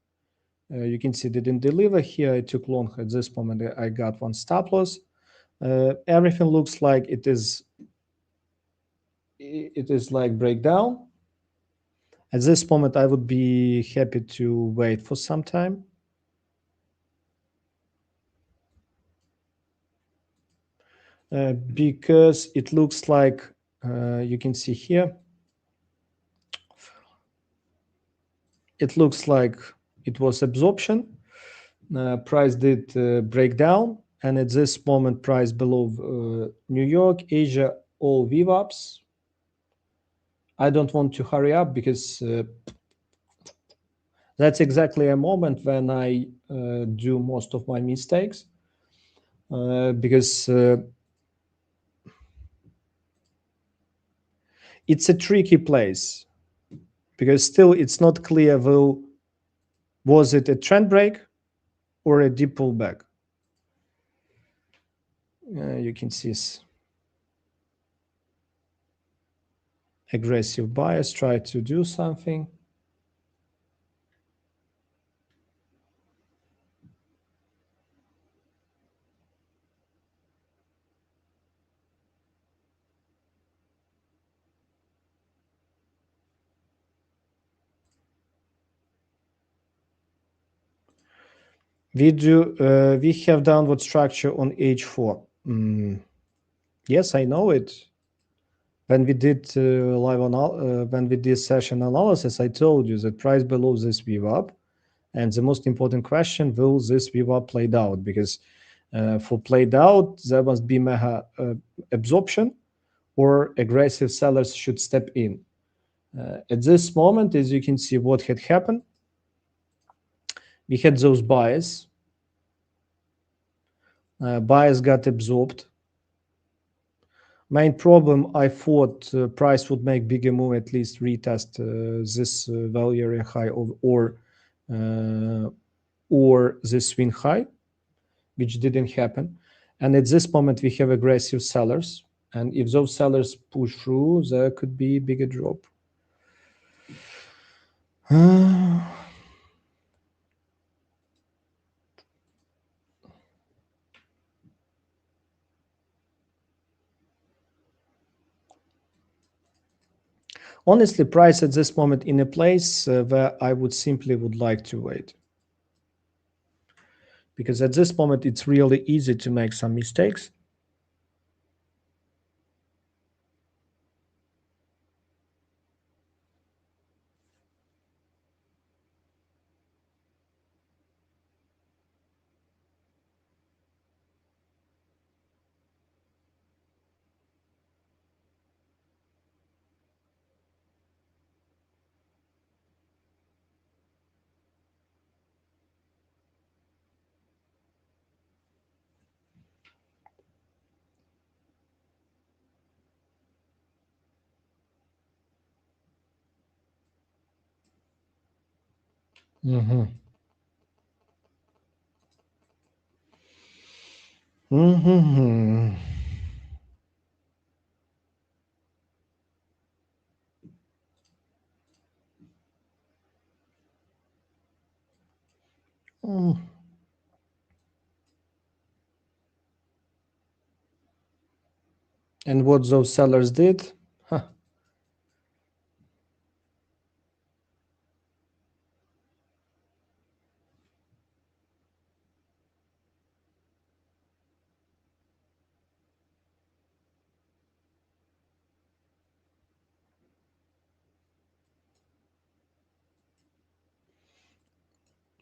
you can see, didn't deliver. Here I took long. At this moment, I got one stop loss. Everything looks like it is like breakdown. At this moment, I would be happy to wait for some time. Because it looks like, you can see here, it looks like it was absorption. Price did break down, and at this moment, price below New York, Asia, all VWAPs. I don't want to hurry up because that's exactly a moment when I do most of my mistakes, because it's a tricky place, because still it's not clear, was it a trend break or a deep pullback. You can see aggressive buyers try to do something. We have downward structure on H4. Yes, I know it. When we did when we did session analysis, I told you that price below this VWAP, and the most important question: will this VWAP played out? Because for played out, there must be mega absorption, or aggressive sellers should step in. At this moment, as you can see, what had happened, we had those buyers. Buyers got absorbed. Main problem, I thought price would make bigger move, at least retest this value area high or this swing high, which didn't happen. And at this moment, we have aggressive sellers. And if those sellers push through, there could be a bigger drop. Honestly, price at this moment in a place where I would like to wait. Because at this moment, it's really easy to make some mistakes. Mm-hmm. Mm-hmm. Mm. And what those sellers did? Huh.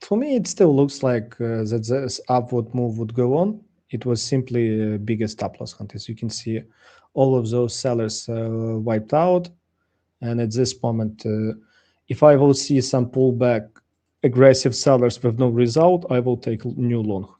For me, it still looks like that this upward move would go on. It was simply a bigger stop loss hunt. As you can see, all of those sellers wiped out. And at this moment, if I will see some pullback, aggressive sellers with no result, I will take new long.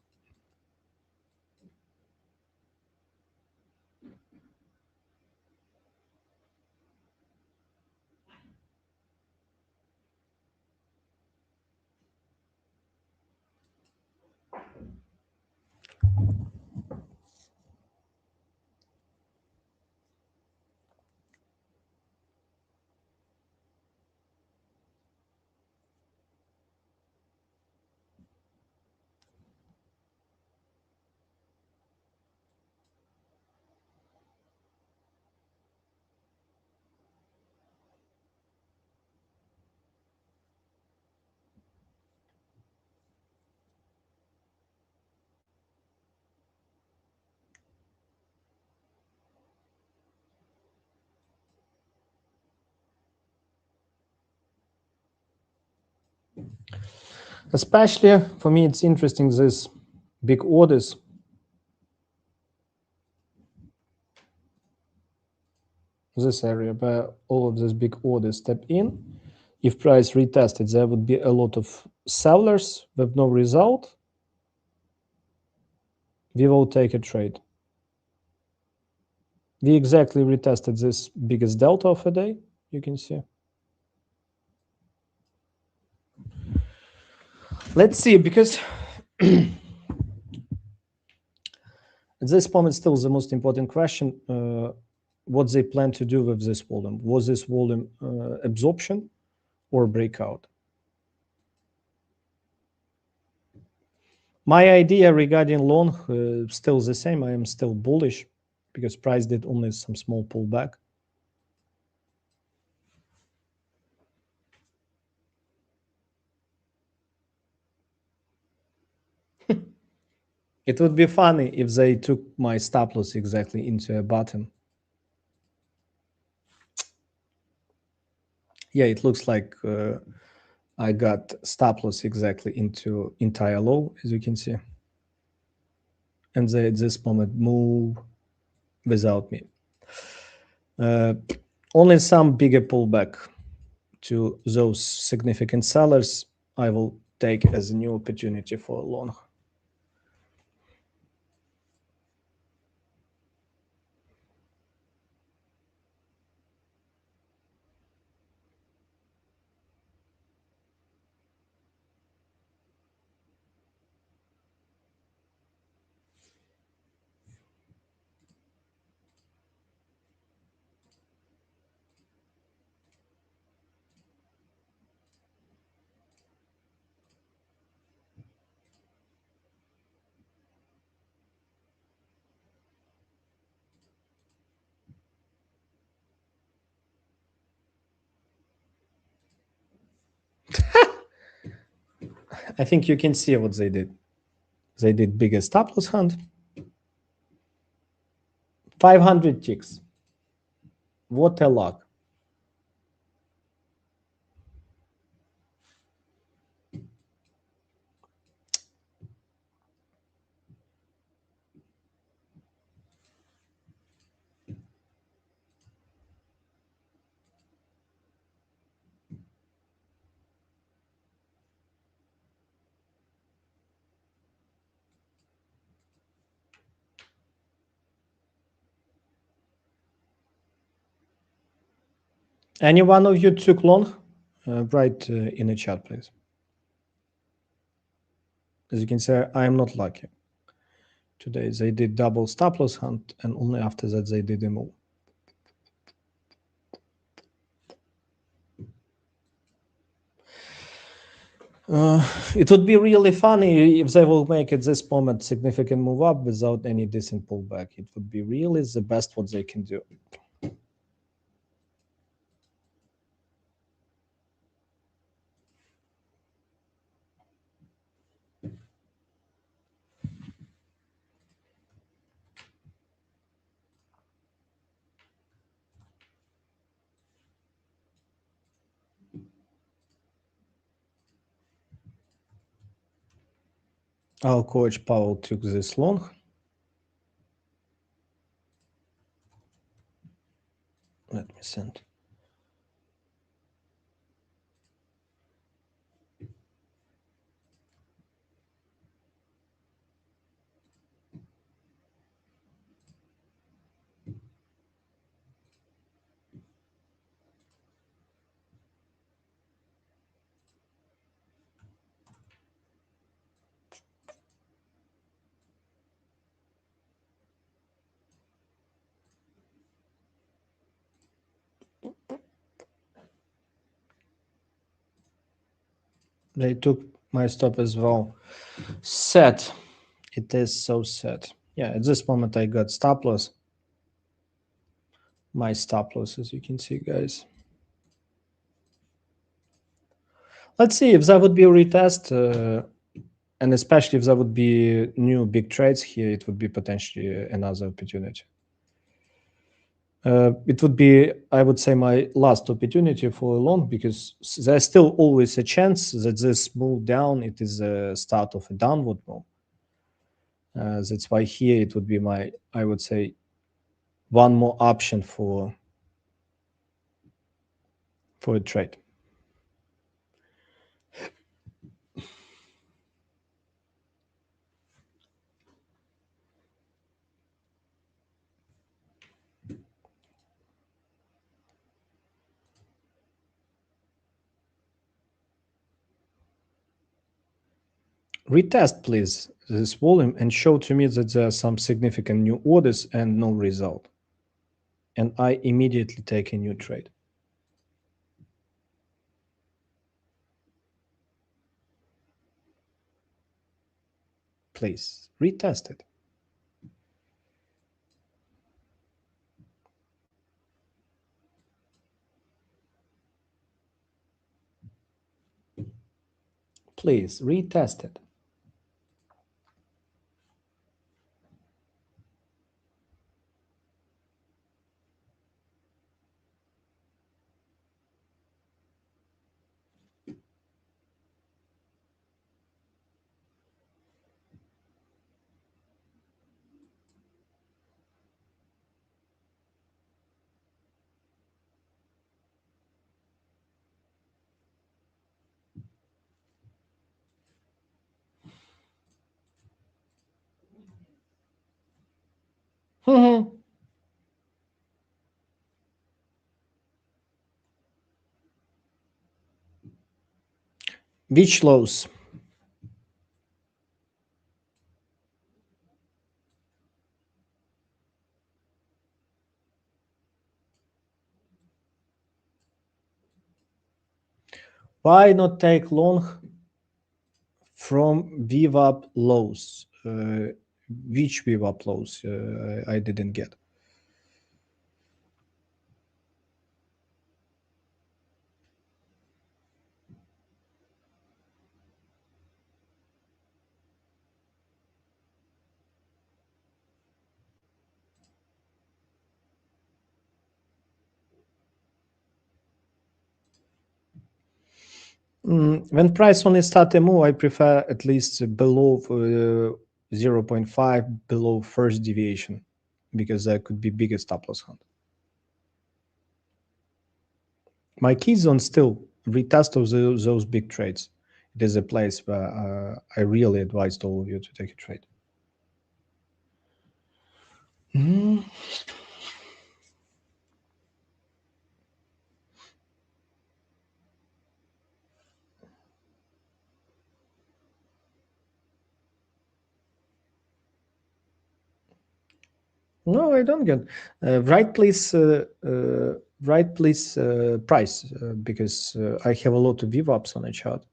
Especially for me, it's interesting these big orders. This area where all of these big orders step in. If price retested, there would be a lot of sellers with no result. We will take a trade. We exactly retested this biggest delta of a day, you can see. Let's see, because at this moment, still the most important question, what they plan to do with this volume. Was this volume absorption or breakout? My idea regarding long still the same. I am still bullish because price did only some small pullback. It would be funny if they took my stop loss exactly into a bottom. Yeah, it looks like I got stop loss exactly into entire low, as you can see. And they at this moment move without me. Only some bigger pullback to those significant sellers I will take as a new opportunity for long. I think you can see what they did. They did bigger stop loss hunt. 500 ticks. What a luck. Any one of you took long? Write in the chat, please. as you can see, I am not lucky. Today they did double stop loss hunt, and only after that they did a move. It would be really funny if they will make at this moment significant move up without any decent pullback. It would be really the best what they can do. Our coach Paul took this long. Let me send. They took my stop as well. Set. It is so set. Yeah, at this moment I got stop loss. My stop loss, as you can see, guys. Let's see if that would be a retest, and especially if there would be new big trades here, it would be potentially another opportunity. It would be, I would say, my last opportunity for a long, because there's still always a chance that this move down, it is a start of a downward move. That's why here it would be my, I would say, one more option for a trade. Retest, please, this volume and show to me that there are some significant new orders and no result. And I immediately take a new trade. Please, retest it. Please, retest it. Which lows? Why not take long from VWAP lows? Which VWAP lows? I didn't get. When price only start a move, I prefer at least below 0.5 below first deviation, because there could be bigger stop loss hunt. My key zone still retest of those big trades. It is a place where I really advised all of you to take a trade. No, I don't get. Right, please. Right, please. Price, because I have a lot of VWAPs on a chart.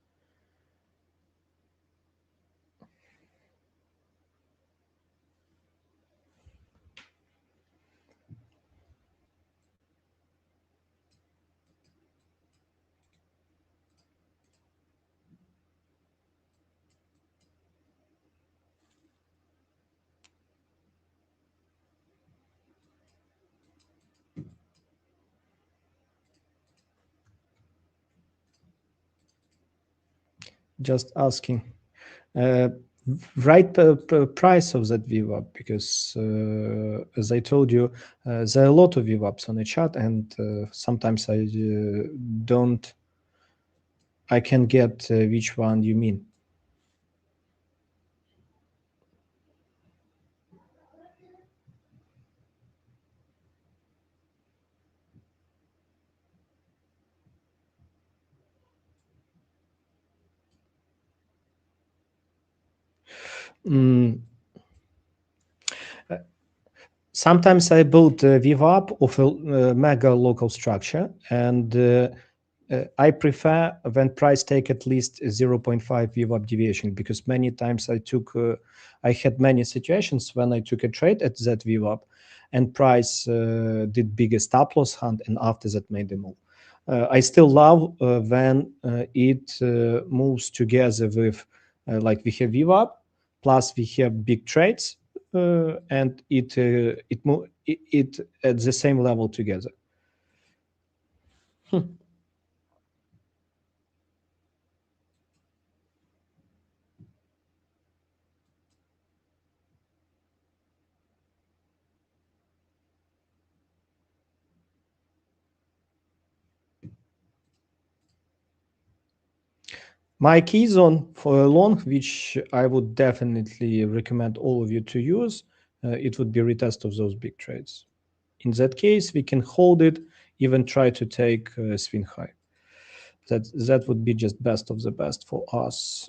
Just asking. Right, price of that VWAP, because as I told you, there are a lot of VWAPs on a chart, and sometimes I don't. I can get which one you mean. Mm, Sometimes I build a VWAP of a mega local structure, and I prefer when price take at least 0.5 VWAP deviation, because many times I had many situations when I took a trade at that VWAP, and price did bigger stop loss hunt, and after that made the move. I still love when it moves together with like we have VWAP, plus we have big trades, and it at the same level together. My key zone for a long, which I would definitely recommend all of you to use, it would be retest of those big trades. In that case, we can hold it, even try to take a swing high. That would be just best of the best for us.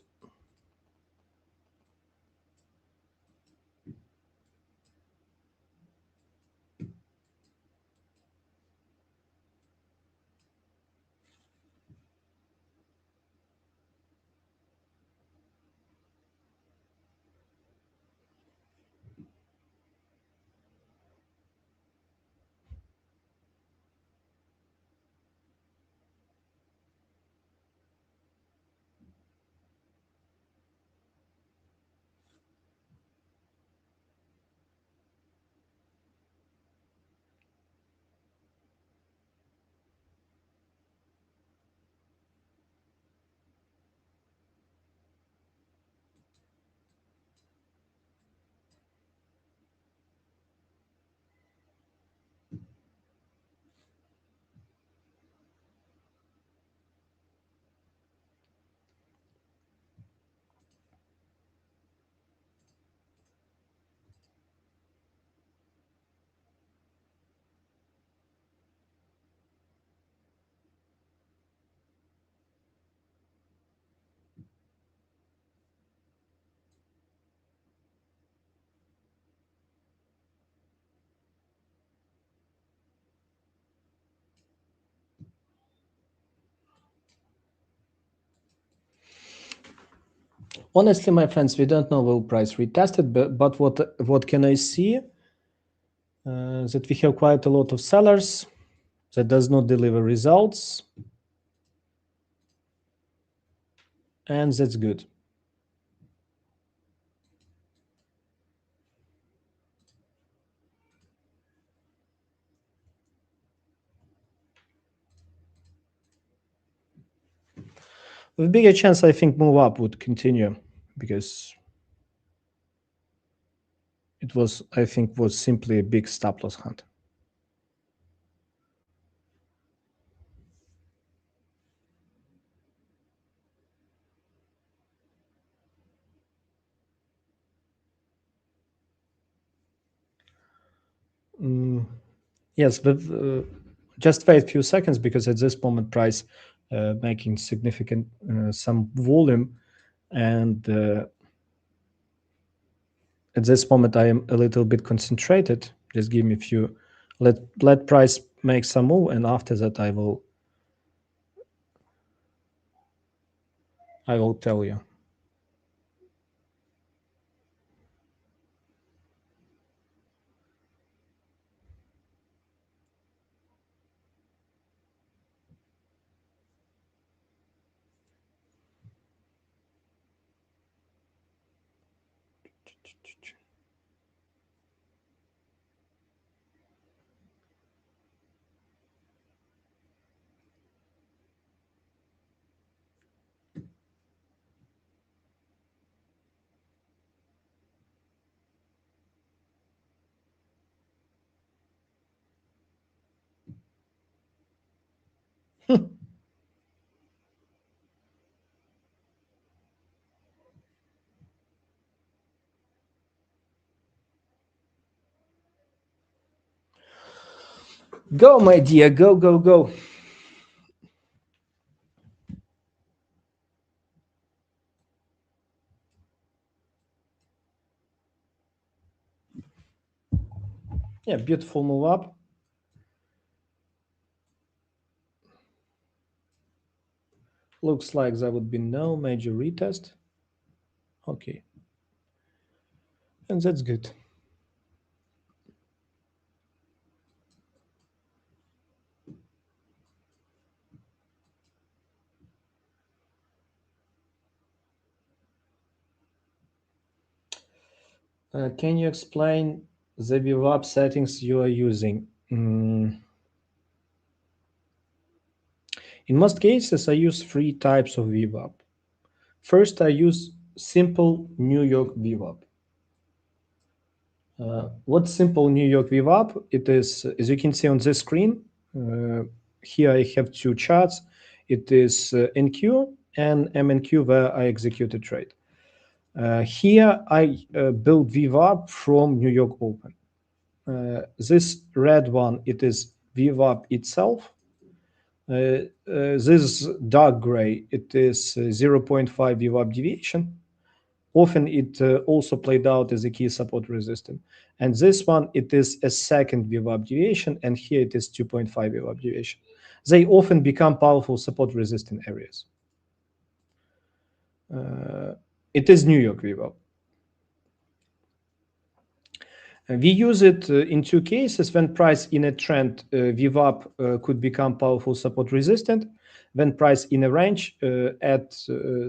Honestly, my friends, we don't know will price retested, but what can I see? That we have quite a lot of sellers that does not deliver results, and that's good. With bigger chance, I think move up would continue, because it was, I think, was simply a big stop loss hunt. Yes, but just wait a few seconds, because at this moment price making significant some volume, and at this moment I am a little bit concentrated Just give me a few. Let price make some move, and after that I will tell you. Go, my dear, go, go, go. Yeah, beautiful move up. Looks like there would be no major retest. Okay. And that's good. Can you explain the VWAP settings you are using? In most cases, I use three types of VWAP. First, I use simple New York VWAP. What's simple New York VWAP? It is, as you can see on this screen, here I have two charts. It is NQ and MNQ where I execute a trade. Here I build VWAP from New York Open. This red one, it is VWAP itself. This dark gray, it is 0.5 VWAP deviation. Often it also played out as a key support resistance. And this one, it is a second VWAP deviation, and here it is 2.5 VWAP deviation. They often become powerful support resistant areas. It is New York VWAP. We use it in two cases. When price in a trend, VWAP could become powerful support resistant. When price in a range at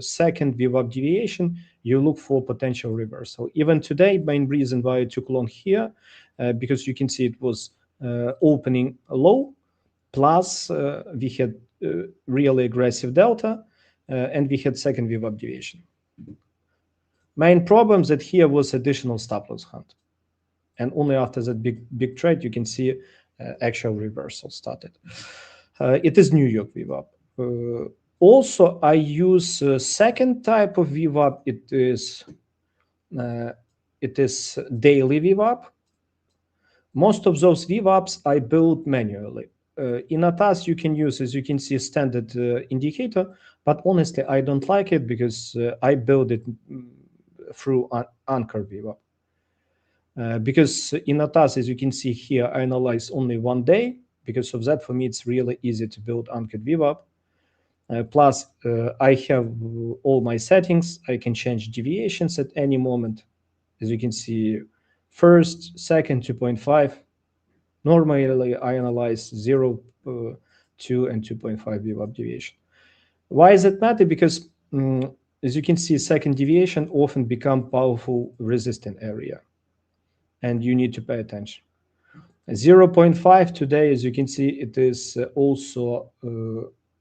second VWAP deviation, you look for potential reversal. Even today, main reason why I took long here, because you can see it was opening low, plus we had really aggressive delta, and we had second VWAP deviation. Main problem that here was additional stop loss hunt. And only after that big trade, you can see actual reversal started. It is New York VWAP. Also, I use second type of VWAP. It is daily VWAP. Most of those VWAPs I build manually. In ATAS, you can use, as you can see, standard indicator, but honestly, I don't like it because I build it through Anchor VWAP. Because in ATAS, as you can see here, I analyze only 1 day. Because of that, for me, it's really easy to build anchored VWAP. Plus, I have all my settings. I can change deviations at any moment. As you can see, first, second, 2.5. Normally, I analyze 0, 2, and 2.5 VWAP deviation. Why does it matter? Because as you can see, second deviation often become powerful resistant area. And you need to pay attention. 0.5 today, as you can see, it is also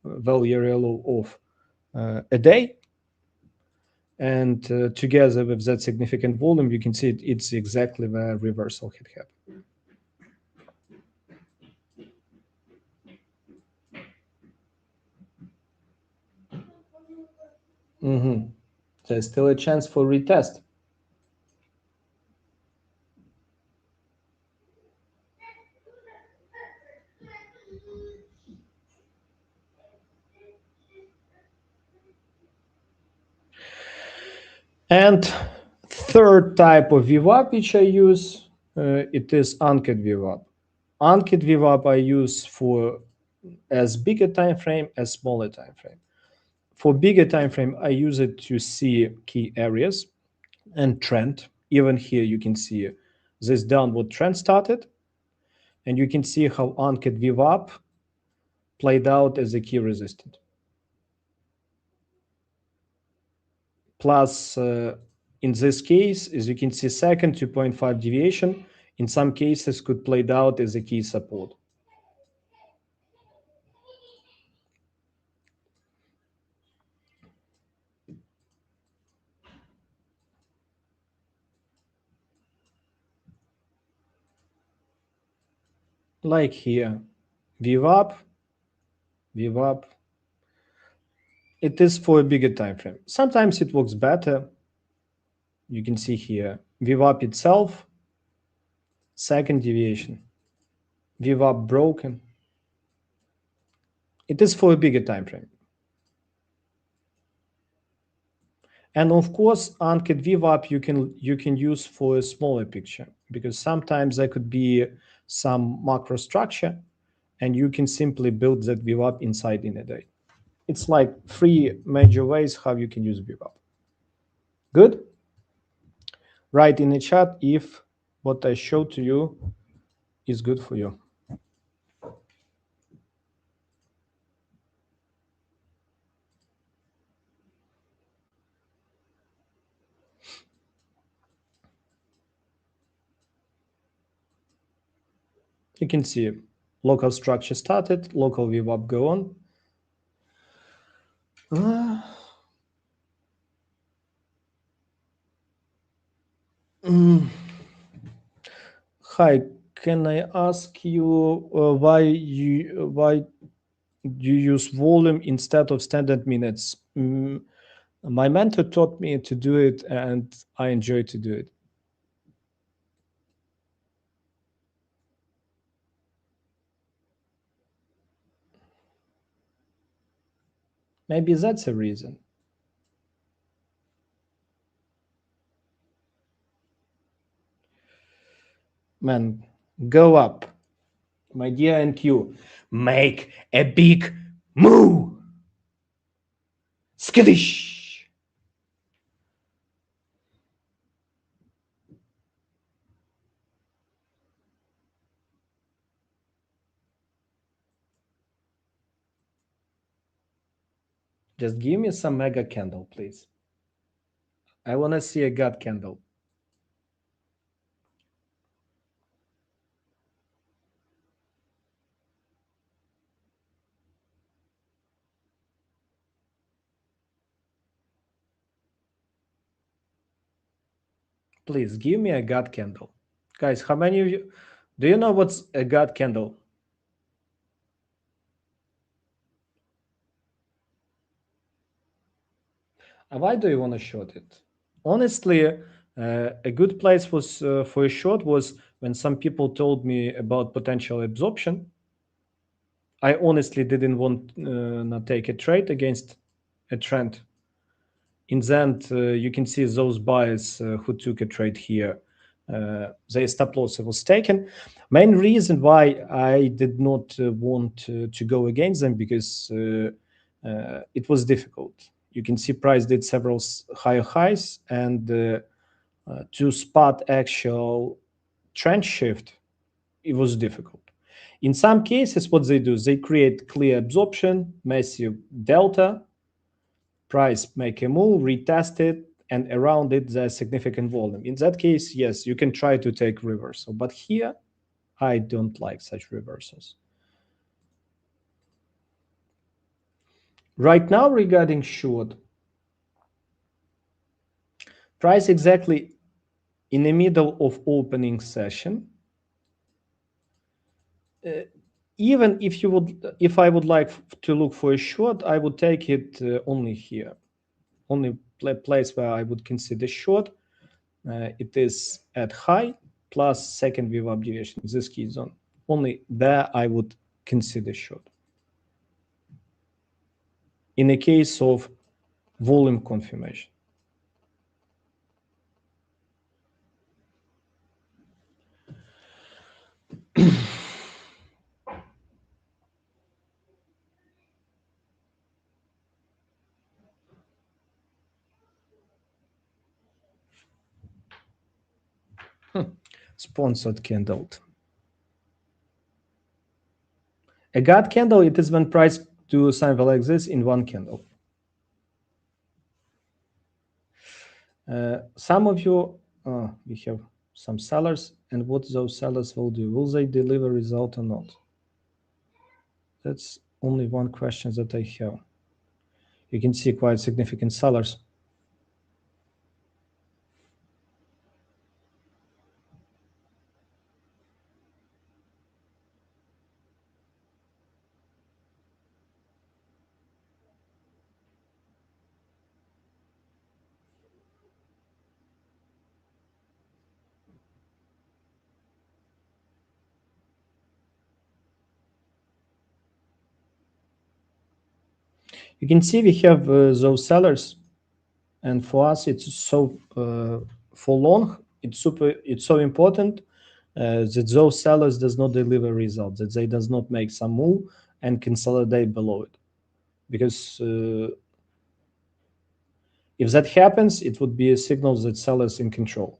value low of a day. And together with that significant volume, you can see it's exactly where reversal had happened. There's still a chance for retest. And third type of VWAP which I use, It is anchored VWAP. Anchored VWAP I use for as bigger time frame as smaller time frame. For bigger time frame, I use it to see key areas and trend. Even here, you can see this downward trend started, and you can see how anchored VWAP played out as a key resistance. Plus, in this case, as you can see, second 2.5 deviation, in some cases could play out as a key support. Like here, VWAP, VWAP. It is for a bigger time frame. Sometimes it works better. You can see here, VWAP itself, second deviation, VWAP broken. It is for a bigger time frame. And of course, anchored VWAP you can use for a smaller picture, because sometimes there could be some macro structure, and you can simply build that VWAP inside in a day. It's like 3 major ways how you can use VWAP. Good? Write in the chat if what I showed to you is good for you. You can see local structure started, local VWAP go on. Hi, can I ask you why you use volume instead of standard minutes? My mentor taught me to do it, and I enjoy to do it. Maybe that's a reason. Man, go up. My dear NQ, make a big move. Skittish. Just give me some mega candle, please. I want to see a God candle. Please give me a God candle. Guys, how many of you, do you know what's a God candle? Why do you want to short it? Honestly, a good place was for a short was when some people told me about potential absorption. I honestly didn't want to take a trade against a trend. In the end, you can see those buyers who took a trade here, their stop loss was taken. Main reason why I did not want to go against them, because it was difficult. You can see price did several higher highs, and to spot actual trend shift, it was difficult. In some cases, what they do, they create clear absorption, massive delta, price make a move, retest it, and around it there's significant volume. In that case, yes, you can try to take reversal, but here I don't like such reversals. Right now, regarding short, price exactly in the middle of opening session. Even if I would like to look for a short, I would take it only here. Only place where I would consider short, it is at high plus second VWAP deviation, this key zone. Only there I would consider short. In the case of volume confirmation. Sponsored candle. A God candle, it is when price do something like this in one candle. Some of you, we have some sellers, and what those sellers will do. Will they deliver result or not? That's only one question that I have. You can see quite significant sellers. You can see we have those sellers, and for us it's so for long it's so important that those sellers does not deliver results, that they does not make some move and consolidate below it, because if that happens, it would be a signal that sellers in control.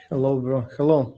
Hello, bro. Hello.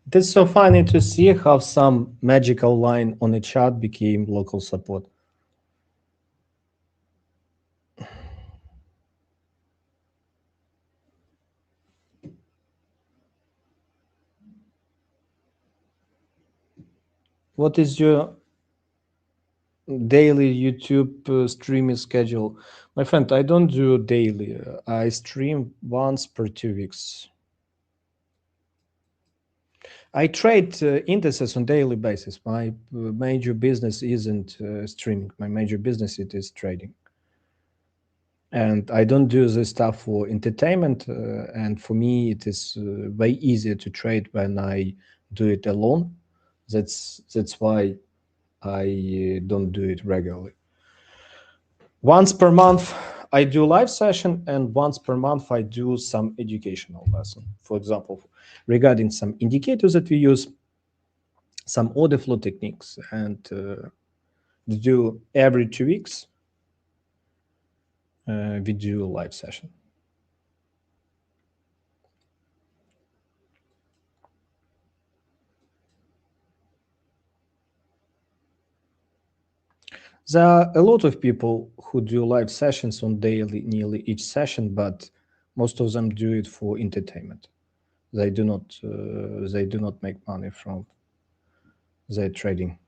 It is so funny to see how some magical line on a chart became local support. What is your daily YouTube streaming schedule? My friend, I don't do daily. I stream once per 2 weeks. I trade indices on daily basis. My major business isn't streaming. My major business it is trading. And I don't do this stuff for entertainment. And for me, it is way easier to trade when I do it alone. That's why I don't do it regularly. Once per month, I do live session, and once per month, I do some educational lesson. For example, regarding some indicators that we use, some order flow techniques, and do every 2 weeks, we do a live session. There are a lot of people who do live sessions on daily, nearly each session, but most of them do it for entertainment. They do not make money from their trading.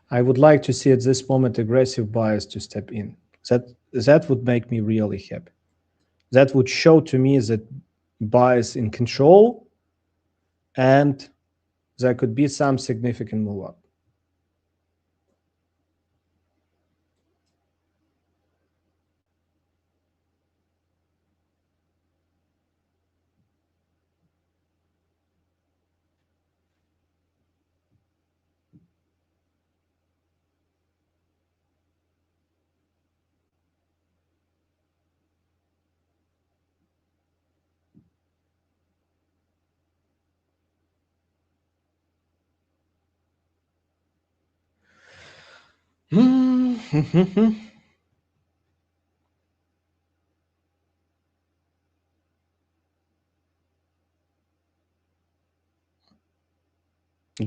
I would like to see at this moment aggressive buyers to step in. That would make me really happy. That would show to me that buyers in control, and there could be some significant move up.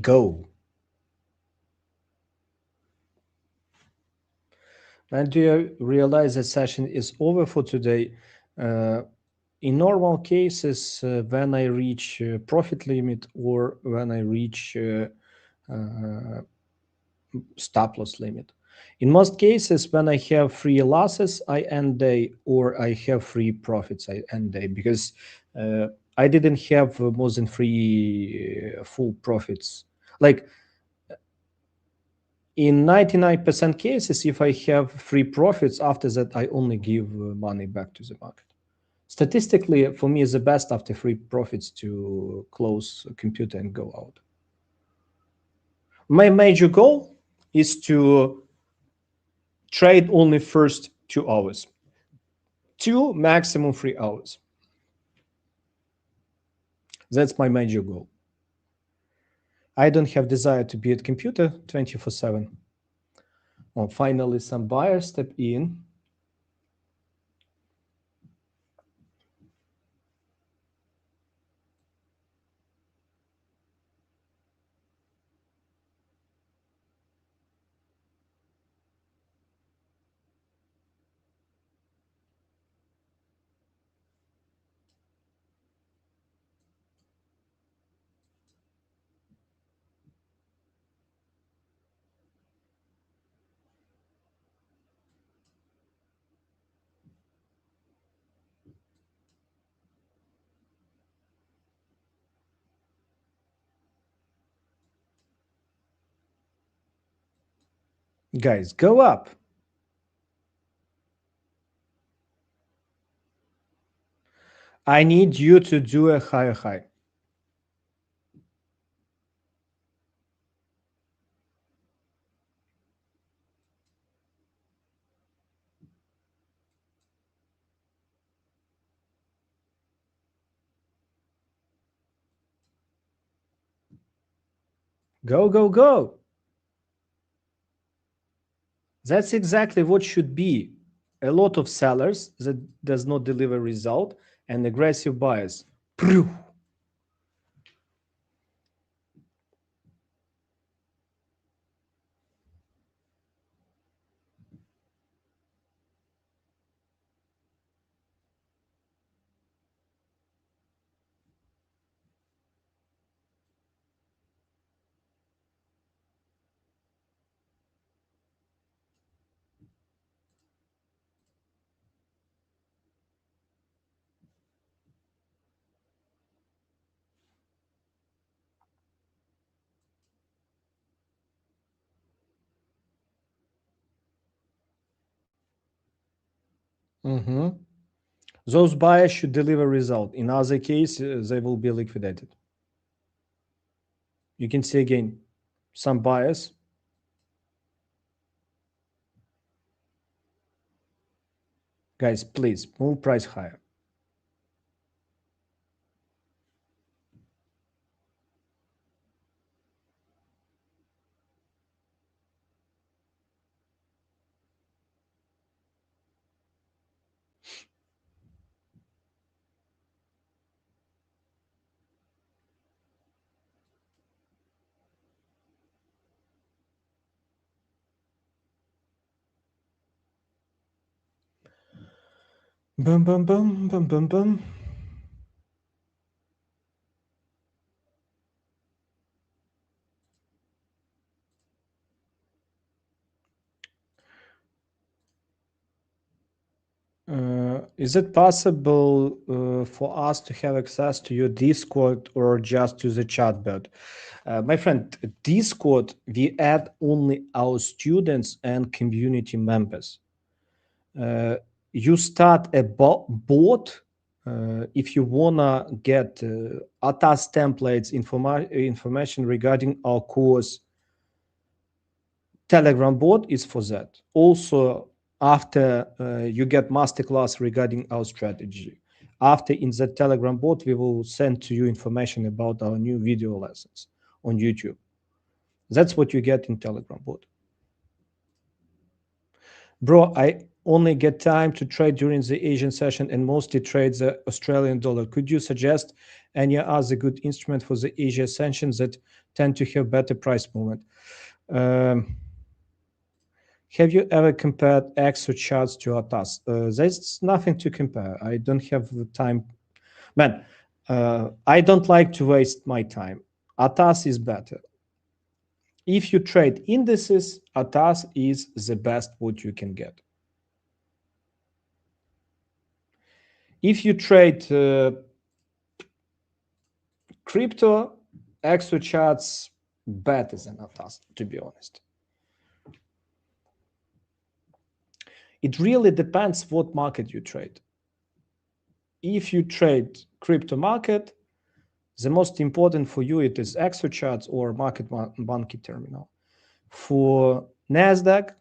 Go. And do you realize that session is over for today? In normal cases, when I reach profit limit or when I reach stop loss limit. In most cases, when I have free losses, I end day, or I have free profits, I end day, because I didn't have more than free full profits. Like in 99% cases, if I have free profits, after that, I only give money back to the market. Statistically, for me, it's the best after free profits to close a computer and go out. My major goal is to trade only first 2 hours, 2 maximum 3 hours. That's my major goal. I don't have desire to be at computer 24/7. Well, finally, some buyers step in. Guys, go up. I need you to do a higher high. Go, go, go. That's exactly what should be. a lot of sellers that does not deliver result, and aggressive buyers. Mhm. Those buyers should deliver result. In other case, they will be liquidated. You can see again some buyers. Guys, please move price higher. Boom, boom, boom, boom, boom, boom. Is it possible for us to have access to your Discord or just to the chatbot? My friend, Discord, we add only our students and community members. You start a bot if you wanna get ATAS templates, information regarding our course. Telegram bot is for that. Also, after you get masterclass regarding our strategy, after in the Telegram bot, we will send to you information about our new video lessons on YouTube. That's what you get in Telegram bot. Bro, I only get time to trade during the Asian session and mostly trade the Australian dollar. Could you suggest any other good instrument for the Asia sessions that tend to have better price movement? Have you ever compared XO charts to ATAS? There's nothing to compare. I don't have the time. Man, I don't like to waste my time. ATAS is better. If you trade indices, ATAS is the best what you can get. If you trade crypto, XO charts better than ATAS, to be honest. It really depends what market you trade. If you trade crypto market, the most important for you it is XO charts or market monkey terminal. For Nasdaq,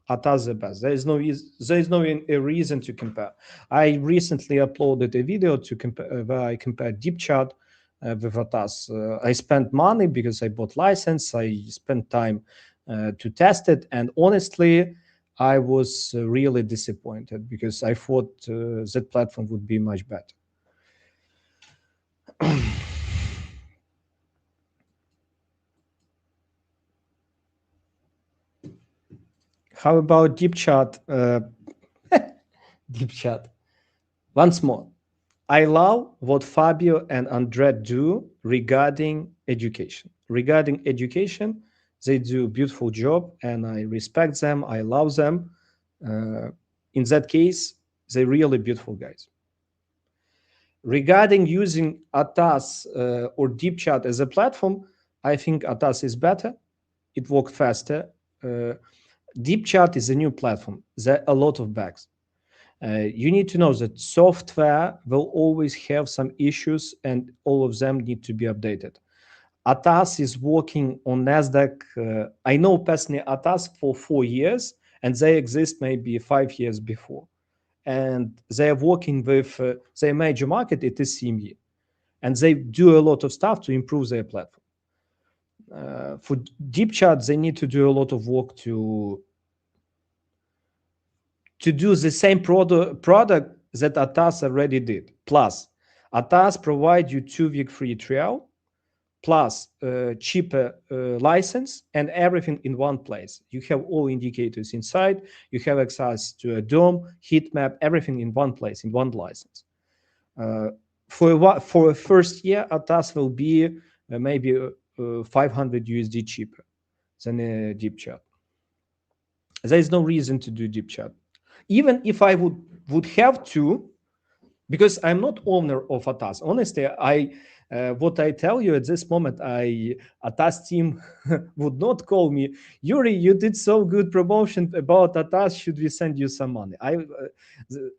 ATAS the best. There is no a reason to compare. I recently uploaded a video to compare where I compared deep chart with ATAS. I spent money because I bought license. I spent time to test it, and honestly, I was really disappointed because I thought that platform would be much better. How about deep chart? Deep chat. Once more, I love what Fabio and Andre do regarding education. Regarding education, they do a beautiful job, and I respect them. I love them. In that case, they're really beautiful guys. Regarding using ATAS or deep chat as a platform, I think ATAS is better. It works faster. Deep chat is a new platform. There are a lot of bugs. You need to know that software will always have some issues and all of them need to be updated. ATAS is working on NASDAQ. I know personally ATAS for 4 years and they exist maybe 5 years before. And they are working with their major market, it is CME. And they do a lot of stuff to improve their platform. For deep chat, they need to do a lot of work to to do the same product that Atas already did. Plus, Atas provide you 2-week free trial, plus cheaper license, and everything in one place. You have all indicators inside. You have access to a DOM, Heatmap, everything in one place, in one license. For a first year, Atas will be maybe 500 USD cheaper than a deep chat. There is no reason to do deep chat. Even if I would have to, because I'm not owner of Atas. Honestly, what I tell you at this moment, Atas team would not call me, Yuriy, you did so good promotion about Atas. Should we send you some money?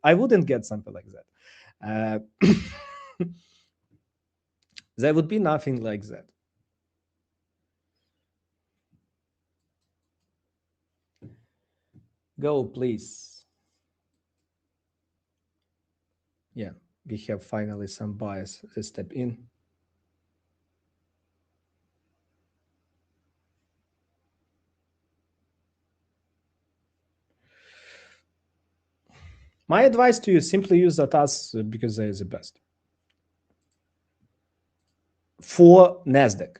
I wouldn't get something like that. There would be nothing like that. Go, please. Yeah, we have finally some buyers that step in. My advice to you, simply use Atas because they are the best. For NASDAQ.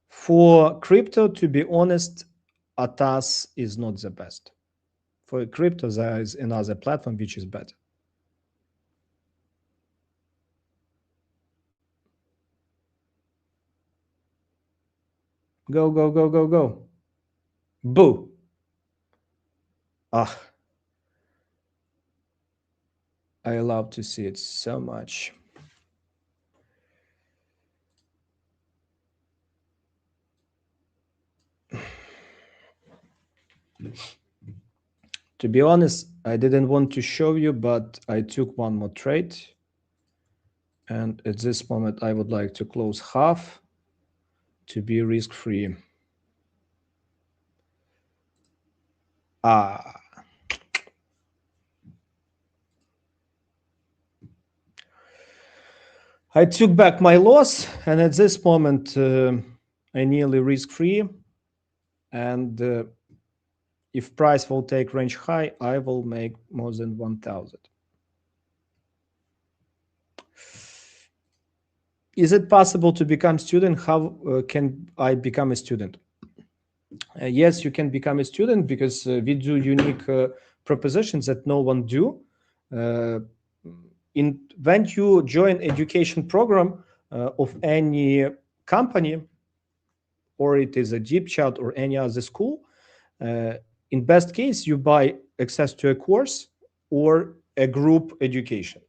For crypto, to be honest, Atas is not the best. For crypto, there is another platform which is better. Go, go, go, go, go. Boo. Ah. I love to see it so much. To be honest, I didn't want to show you, but I took one more trade. And at this moment, I would like to close half to be risk-free. Ah. I took back my loss, and at this moment, I nearly risk-free. And if price will take range high, I will make more than 1,000. Is it possible to become student? How can I become a student? Yes, you can become a student because we do unique propositions that no one do. When you join education program of any company, or it is a deep chat or any other school, in best case, you buy access to a course or a group education.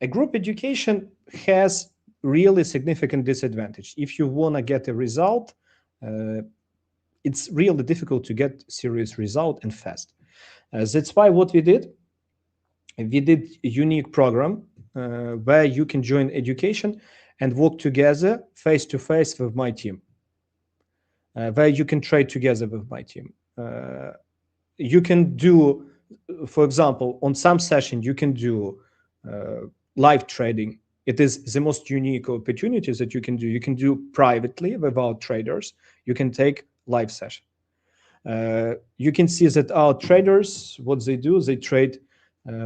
A group education has really significant disadvantage. If you want to get a result, it's really difficult to get serious result and fast. That's why what we did a unique program where you can join education and work together face-to-face with my team, where you can trade together with my team. You can do, for example, on some session, you can do live trading. It is the most unique opportunities that you can do. You can do privately without traders. You can take live session. You can see that our traders, what they do, they trade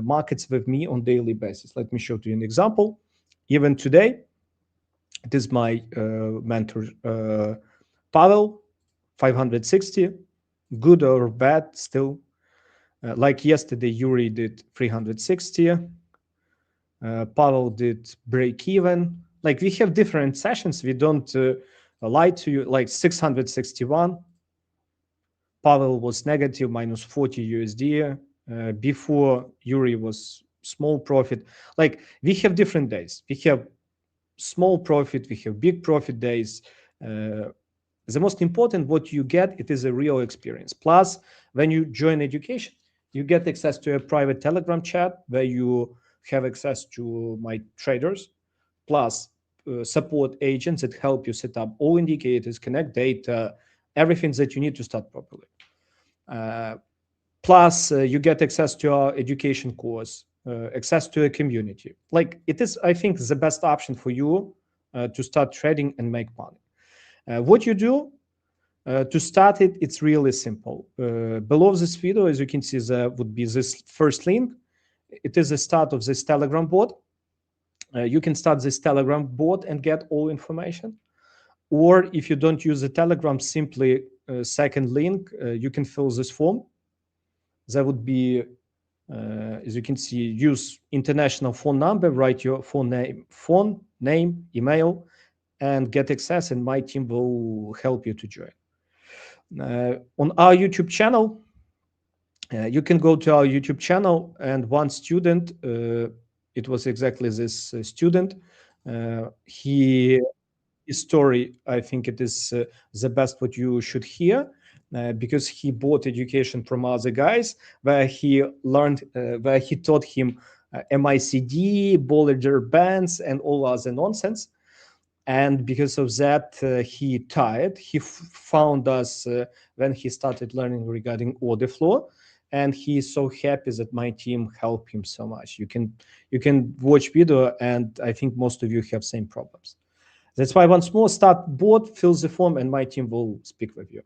markets with me on daily basis. Let me show you an example. Even today, it is my mentor, Pavel, 560, good or bad still. Like yesterday, Yuriy did 360. Pavel did break even. Like we have different sessions. We don't lie to you. Like 661. Pavel was negative, minus 40 USD. Before Yuriy was small profit. Like we have different days. We have small profit. We have big profit days. The most important, what you get, it is a real experience. Plus, when you join education, you get access to a private Telegram chat where you have access to my traders, plus support agents that help you set up all indicators, connect data, everything that you need to start properly. Plus, you get access to our education course, access to a community. Like it is, I think, the best option for you to start trading and make money. What you do to start it, it's really simple. Below this video, as you can see, there would be this first link. It is the start of this Telegram bot. You can start this Telegram bot and get all information. Or if you don't use the Telegram, simply second link, you can fill this form. There would be, as you can see, use international phone number, write your phone name, email, and get access, and my team will help you to join. On our YouTube channel, you can go to our YouTube channel, and one student, it was exactly this student, his story, I think it is the best what you should hear, because he bought education from other guys where he learned, where he taught him MICD, Bollinger Bands, and all other nonsense. And because of that, he tired. He found us when he started learning regarding order flow, and he's so happy that my team helped him so much. You can watch video, and I think most of you have same problems. That's why once more, start bot, fill the form, and my team will speak with you.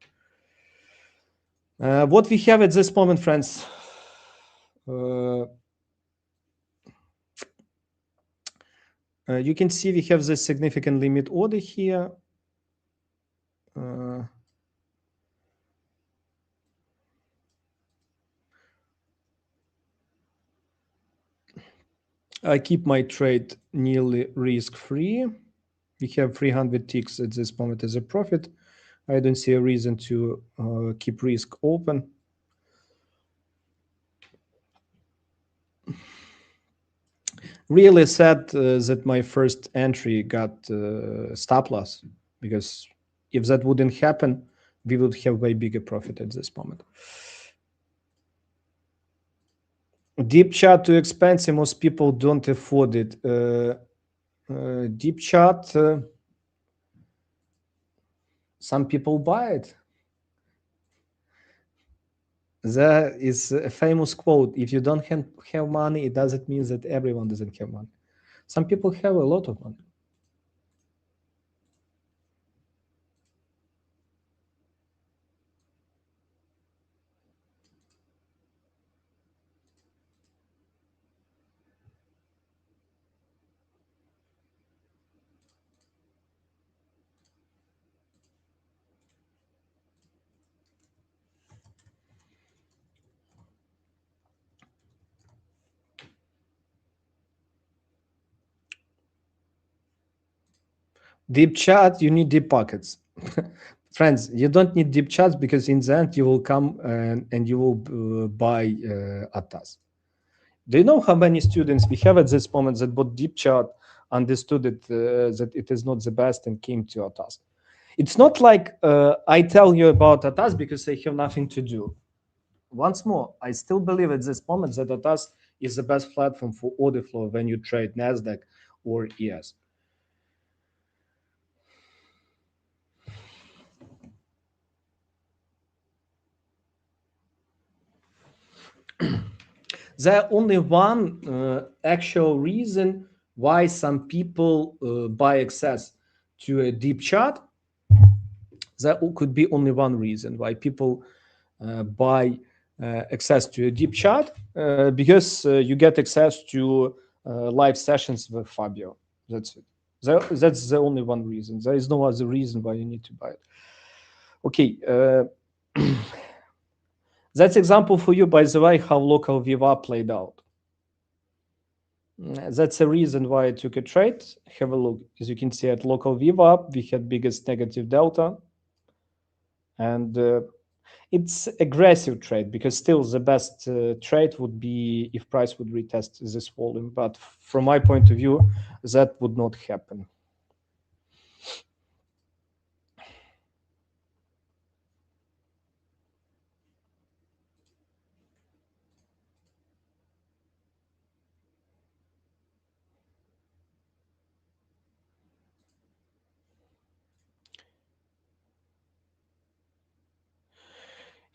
What we have at this moment, friends. You can see we have this significant limit order here. I keep my trade nearly risk-free. We have 300 ticks at this moment as a profit. I don't see a reason to keep risk open. Really sad that my first entry got stop loss, because if that wouldn't happen, we would have way bigger profit at this moment. Deep chart too expensive. Most people don't afford it. Deep chart, some people buy it. There is a famous quote: if you don't have money, it doesn't mean that everyone doesn't have money. Some people have a lot of money. Deep chart, you need deep pockets. Friends, you don't need deep charts, because in the end you will come and you will buy ATAS. Do you know how many students we have at this moment that bought deep chart, understood it, that it is not the best, and came to ATAS? It's not like I tell you about ATAS because I have nothing to do. Once more, I still believe at this moment that ATAS is the best platform for order flow when you trade NASDAQ or ES. There only one actual reason why some people buy access to a deep chart. There could be only one reason why people buy access to a deep chart, because you get access to live sessions with Fabio. That's it. That's the only one reason. There is no other reason why you need to buy it. Okay. That's example for you, by the way, how local VWAP played out. That's a reason why I took a trade. Have a look. As you can see, at local VWAP, we had biggest negative delta. And it's aggressive trade, because still the best trade would be if price would retest this volume. But from my point of view, that would not happen.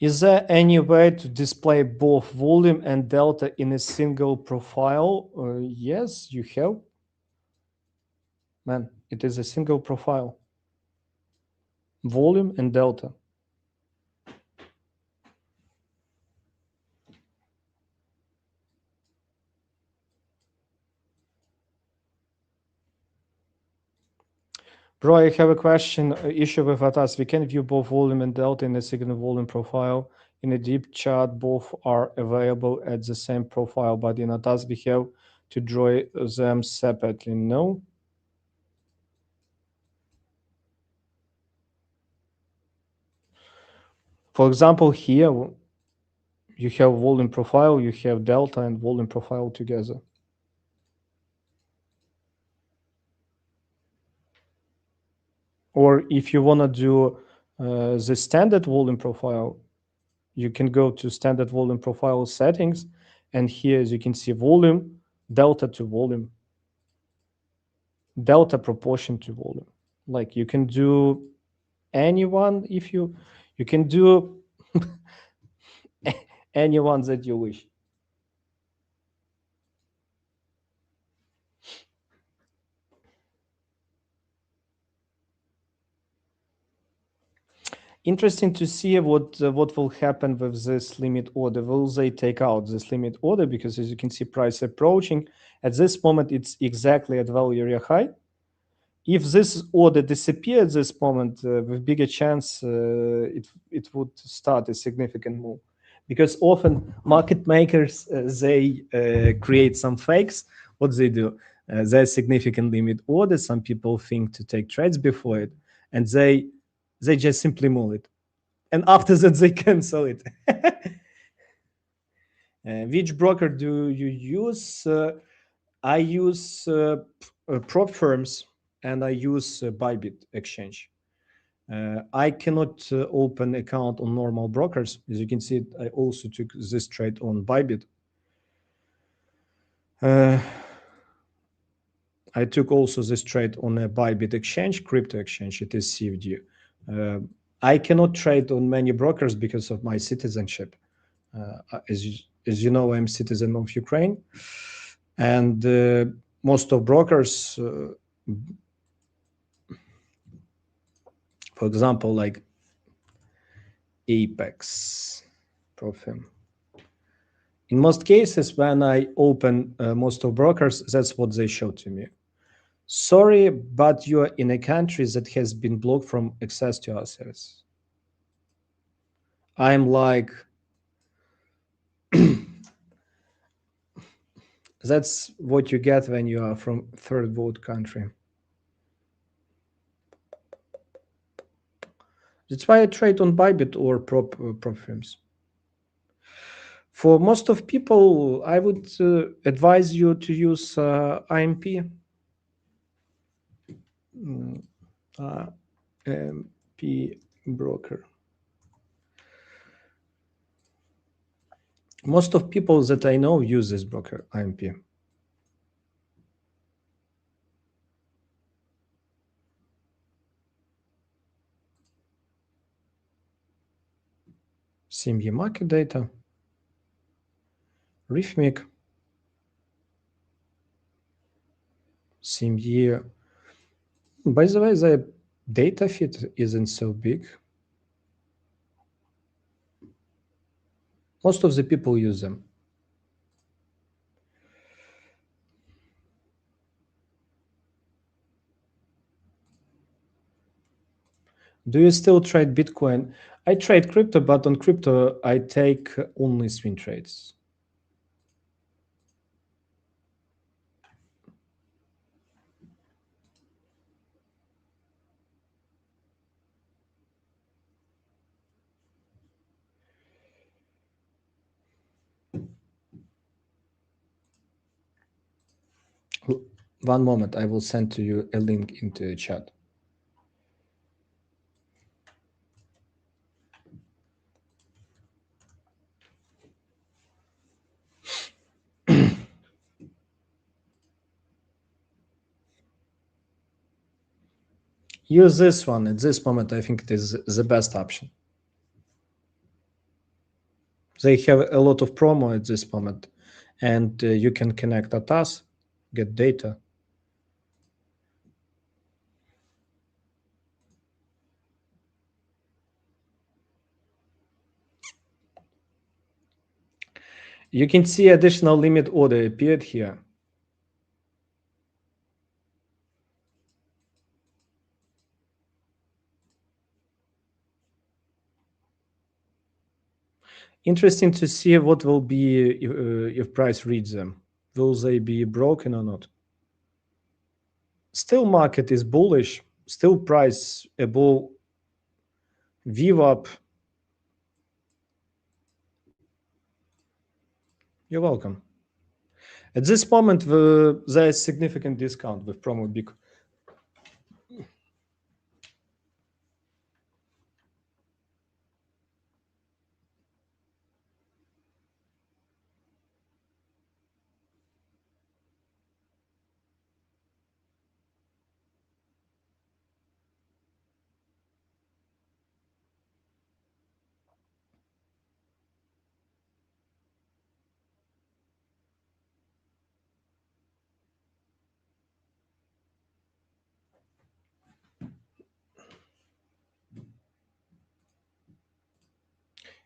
Is there any way to display both volume and delta in a single profile? Yes, you have. Man, it is a single profile. Volume and delta. Bro, I have a question, issue with ATAS. We can view both volume and delta in a single volume profile. In a deep chart, both are available at the same profile, but in ATAS, we have to draw them separately. No? For example, here, you have volume profile, you have delta and volume profile together. Or if you want to do the standard volume profile, you can go to standard volume profile settings. And here, as you can see, volume, delta to volume, delta proportion to volume. Like you can do anyone if you can do anyone that you wish. Interesting to see what will happen with this limit order. Will they take out this limit order? Because as you can see, price approaching. At this moment, it's exactly at value area high. If this order disappeared at this moment, with bigger chance, it would start a significant move. Because often market makers, they create some fakes. What they do? There's significant limit order. Some people think to take trades before it, and they just simply move it. And after that, they cancel it. Which broker do you use? I use Propfirms and I use Bybit exchange. I cannot open account on normal brokers. As you can see, I also took this trade on Bybit. I took also this trade on a Bybit exchange, crypto exchange. It is CFD. I cannot trade on many brokers because of my citizenship. As you know, I'm citizen of Ukraine, and most of brokers, for example, like Apex, Propfirm. In most cases, when I open most of brokers, that's what they show to me. Sorry, but you are in a country that has been blocked from access to our service. I'm like, that's what you get when you are from third world country. That's why I trade on Bybit or Propfirms. For most of people, I would advise you to use IMP. IMP broker. Most of people that I know use this broker, IMP. CME market data, Heatmap, CME. By the way, the data feed isn't so big. Most of the people use them. Do you still trade Bitcoin? I trade crypto, but on crypto, I take only swing trades. One moment, I will send to you a link into the chat. Use this one. At this moment, I think it is the best option. They have a lot of promo at this moment, and you can connect ATAS, get data. You can see additional limit order appeared here. Interesting to see what will be if price reads them. Will they be broken or not? Still market is bullish, still price above VWAP. You're welcome. At this moment, there is significant discount with promo big.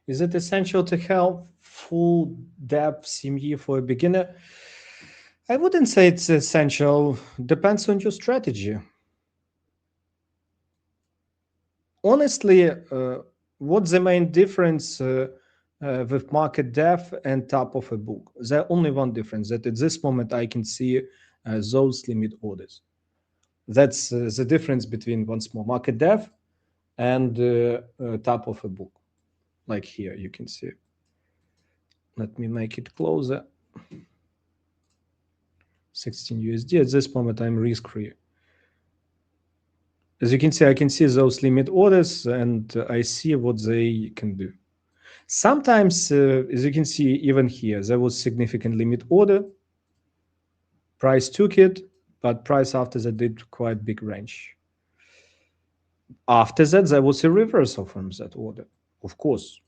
Is it essential to have full depth CME for a beginner? I wouldn't say it's essential. Depends on your strategy. Honestly, what's the main difference with market depth and top of a book? There's only one difference, that at this moment I can see those limit orders. That's the difference between once more market depth and top of a book. Like here, you can see. Let me make it closer. 16 USD. At this moment, I'm risk-free. As you can see, I can see those limit orders and I see what they can do. Sometimes, as you can see, even here, there was significant limit order. Price took it, but price after that did quite big range. After that, there was a reversal from that order, of course.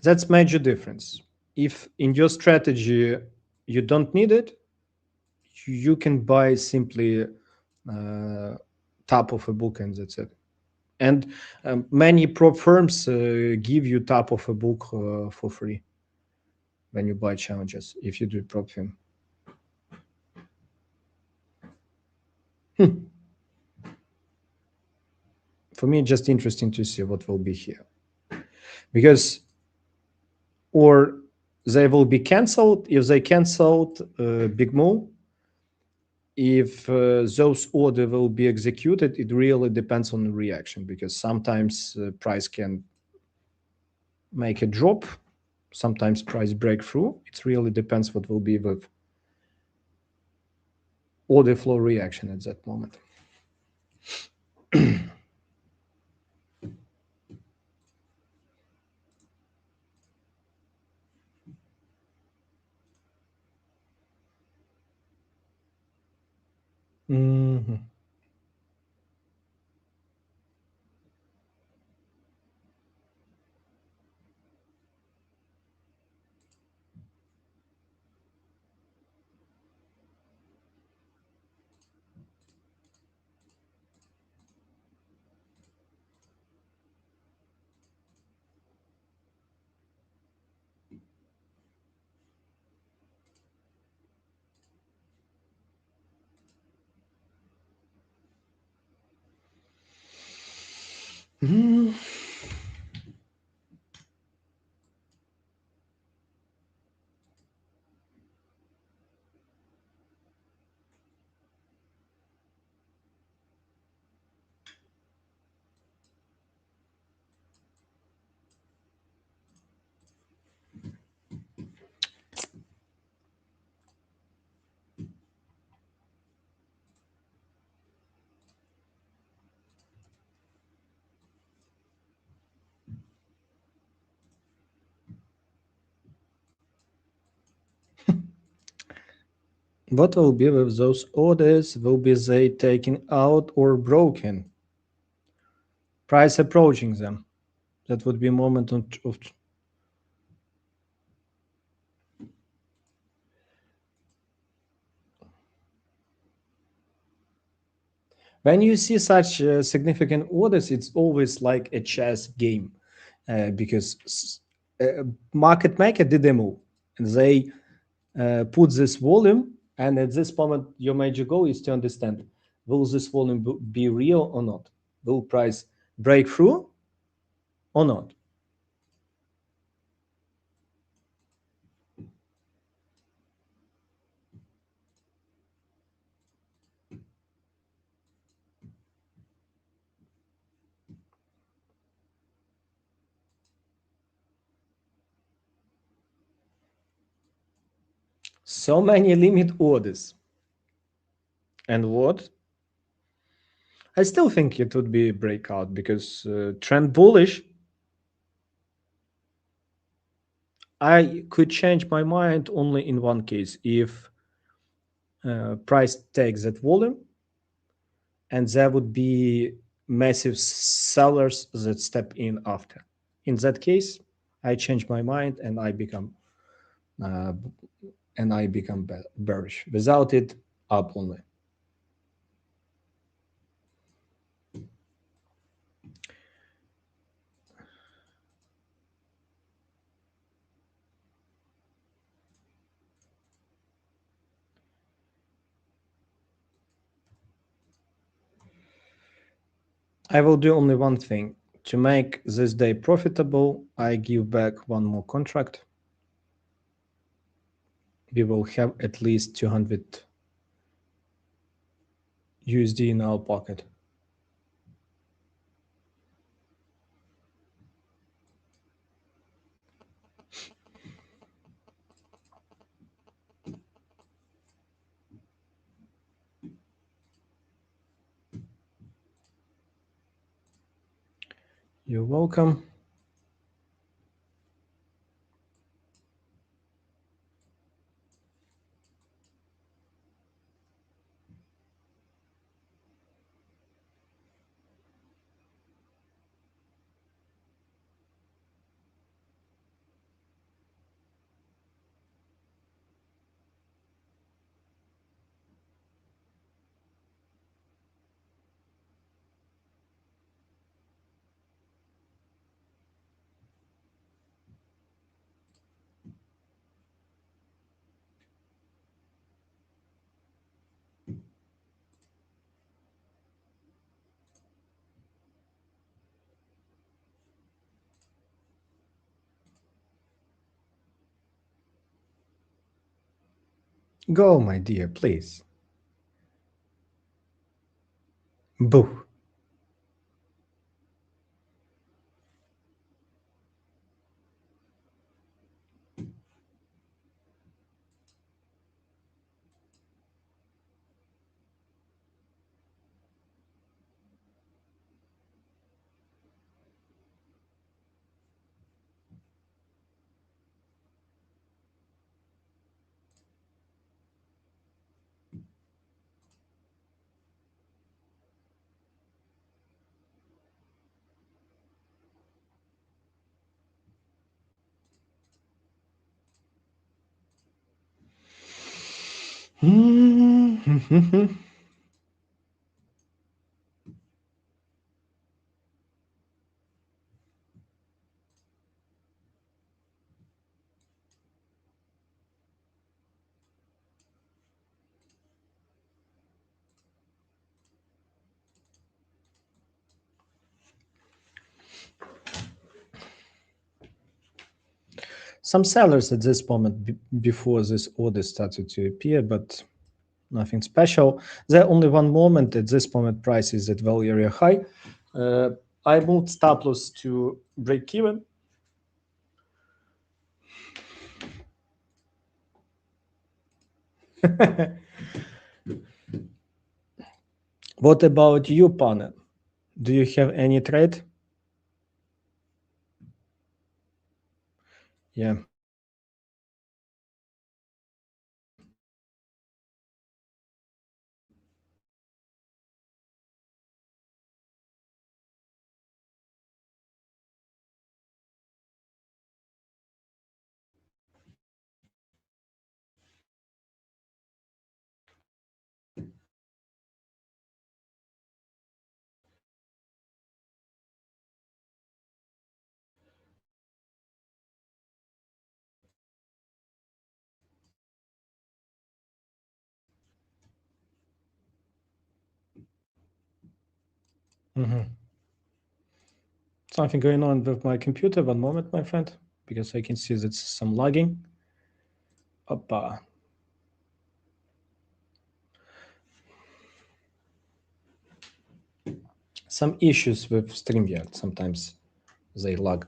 That's major difference. If in your strategy you don't need it, you can buy simply top of a book and that's it. And many prop firms give you top of a book for free when you buy challenges if you do Propfirm. For me, just interesting to see what will be here, because or they will be canceled. If they canceled, big move. If those order will be executed, it really depends on the reaction, because sometimes price can make a drop, sometimes price breakthrough. It really depends what will be with order flow reaction at that moment. What will be with those orders? Will be they taken out or broken? Price approaching them. That would be a moment of When you see such significant orders, it's always like a chess game because market maker did a move and they put this volume. And at this moment, your major goal is to understand, will this volume be real or not? Will price break through or not? So many limit orders. And what? I still think it would be a breakout because trend bullish. I could change my mind only in one case, if price takes that volume and there would be massive sellers that step in after. In that case, I change my mind and uh, I become bearish. Without it, up only. I will do only one thing. To make this day profitable, I give back one more contract. We will have at least 200 USD in our pocket. You're welcome. Go, my dear, please. Boo. Some sellers at this moment, before this order started to appear, but nothing special. There only one moment. At this moment, price is at value area high. I moved stop loss to break even. What about you, partner? Do you have any trade? Yeah. Something going on with my computer. One moment, my friend, because I can see that some lagging. Oppa. Some issues with StreamYard. Sometimes they lag.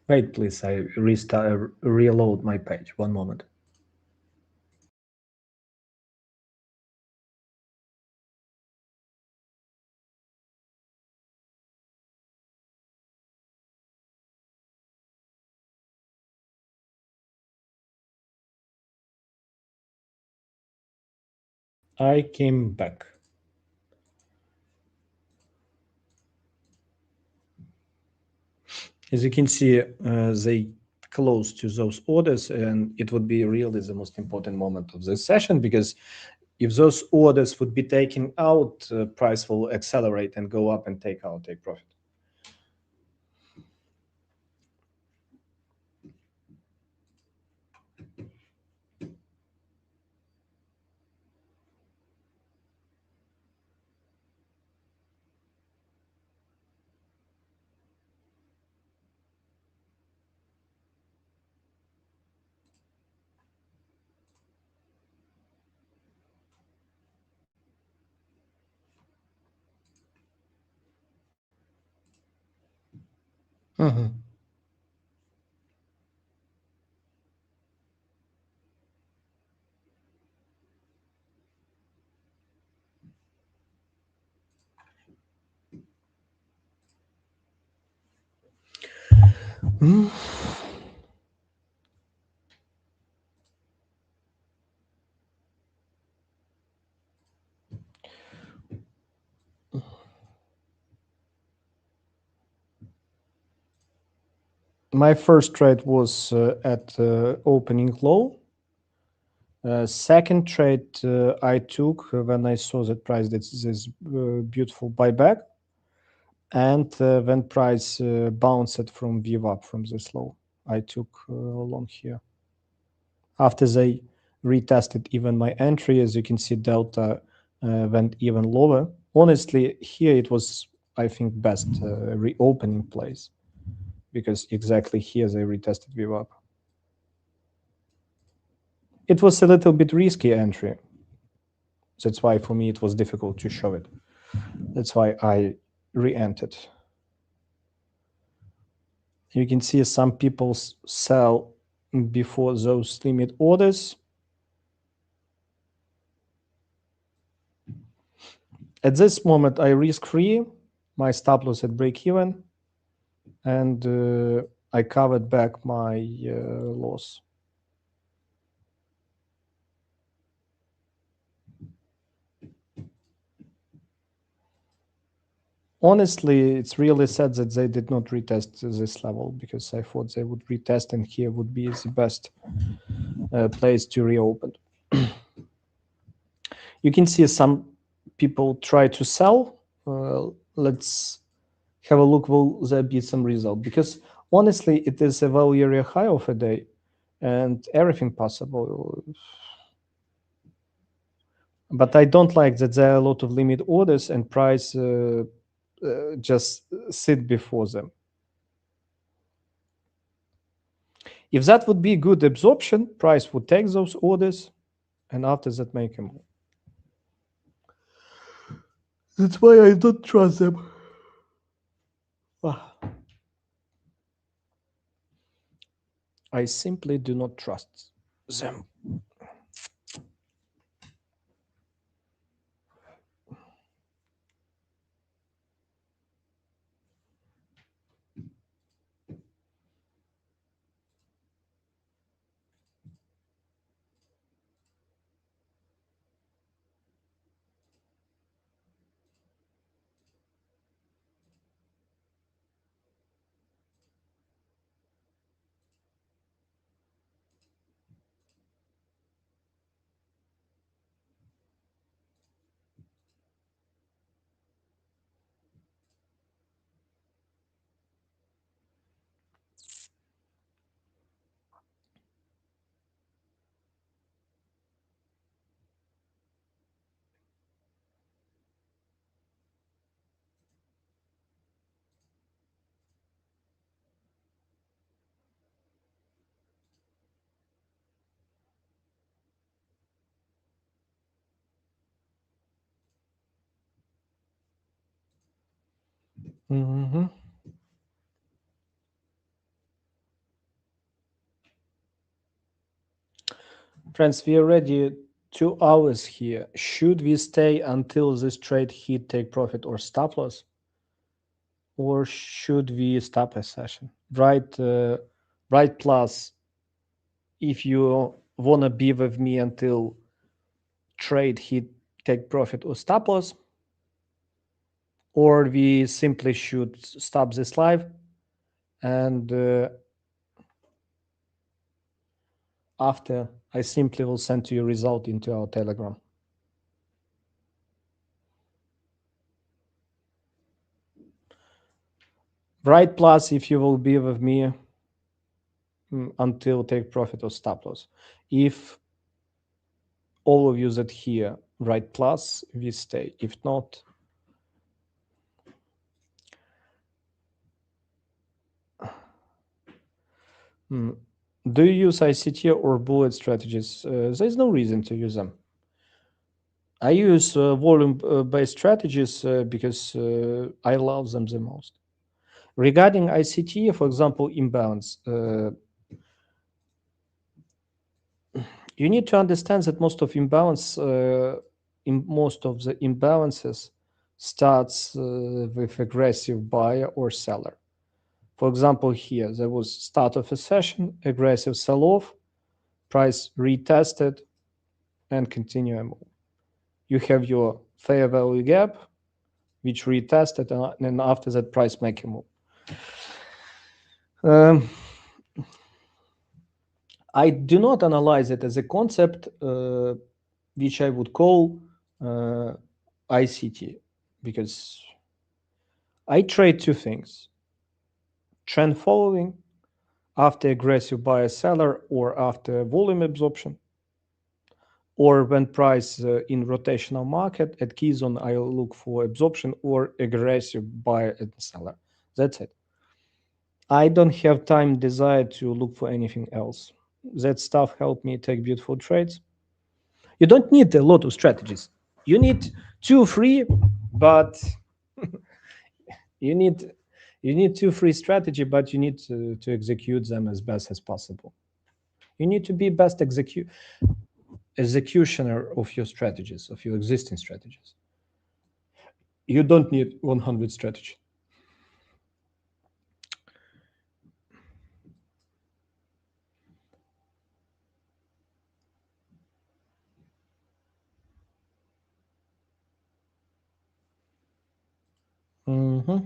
Wait, please. I reload my page. One moment. I came back. As you can see, they close to those orders, and it would be really the most important moment of this session, because if those orders would be taken out, price will accelerate and go up and take profit. My first trade was at opening low. Second trade I took when I saw that price did this beautiful buyback, and when price bounced from VWAP from this low, I took long here. After they retested even my entry, as you can see, delta went even lower. Honestly, here it was, I think, best reopening place, because exactly here they retested VWAP. It was a little bit risky entry. That's why for me it was difficult to show it. That's why I re-entered. You can see some people sell before those limit orders. At this moment, I risk-free. My stop loss at break-even, and I covered back my loss. Honestly, it's really sad that they did not retest this level, because I thought they would retest, and here would be the best place to reopen. You can see some people try to sell. Let's have a look. Will there be some result? Because honestly, it is a value area high of a day, and everything possible. But I don't like that there are a lot of limit orders and price just sit before them. If that would be good absorption, price would take those orders, and after that make a move. That's why I don't trust them. I simply do not trust them. Mhm. Friends, we are already 2 hours here. Should we stay until this trade hit take profit or stop loss? Or should we stop a session? Right plus if you wanna be with me until trade hit take profit or stop loss, or we simply should stop this live and after I simply will send you a result into our Telegram. Right plus if you will be with me until take profit or stop loss. If all of you that here write plus, we stay. If not, do you use ICT or bullet strategies? There's no reason to use them. I use volume-based strategies because I love them the most. Regarding ICT, for example, imbalance, you need to understand that most of the imbalances starts with aggressive buyer or seller. For example, here there was start of a session, aggressive sell-off, price retested, and continue a move. You have your fair value gap, which retested, and after that, price make a move. I do not analyze it as a concept, which I would call ICT, because I trade two things: trend following after aggressive buyer seller or after volume absorption, or when price in rotational market at key zone, I look for absorption or aggressive buyer and seller. That's it. I don't have time desire to look for anything else. That stuff helped me take beautiful trades. You don't need a lot of strategies. You need 2 3, but you need you need 2 3 strategy, but you need to execute them as best as possible. You need to be best executioner of your strategies, of your existing strategies. You don't need 100 strategy. Mm-hmm.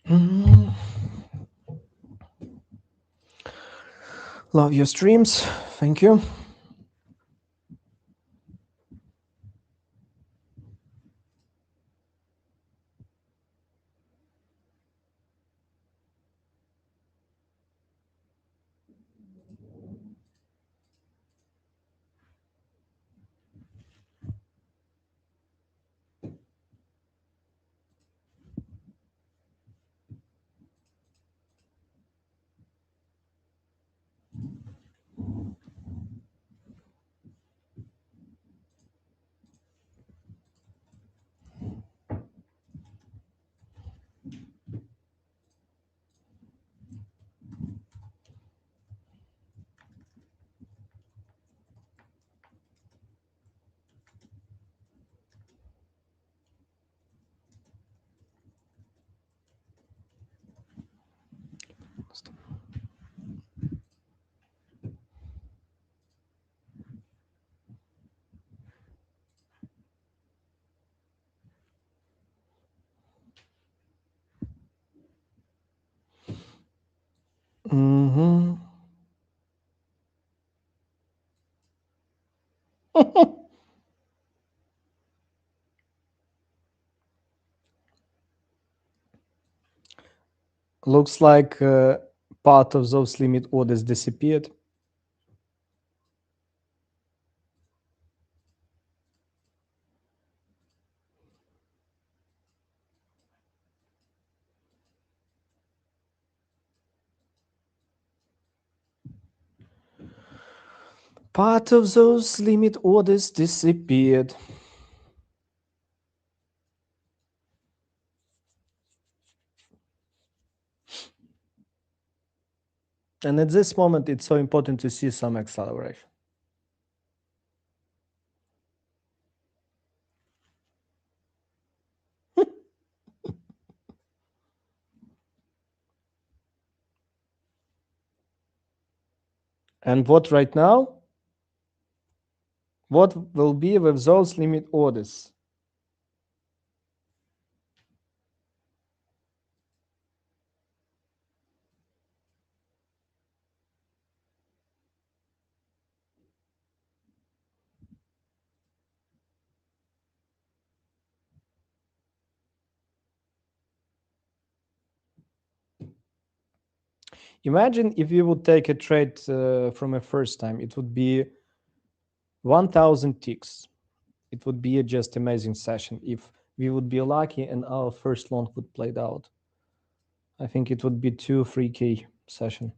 Mm-hmm. Love your streams. Thank you. fast. Looks like part of those limit orders disappeared. Part of those limit orders disappeared. And at this moment, it's so important to see some acceleration. And what right now? What will be with those limit orders? Imagine if you would take a trade from a first time, it would be 1000 ticks. It would be a just amazing session if we would be lucky and our first long would played out. I think it would be 2-3K session.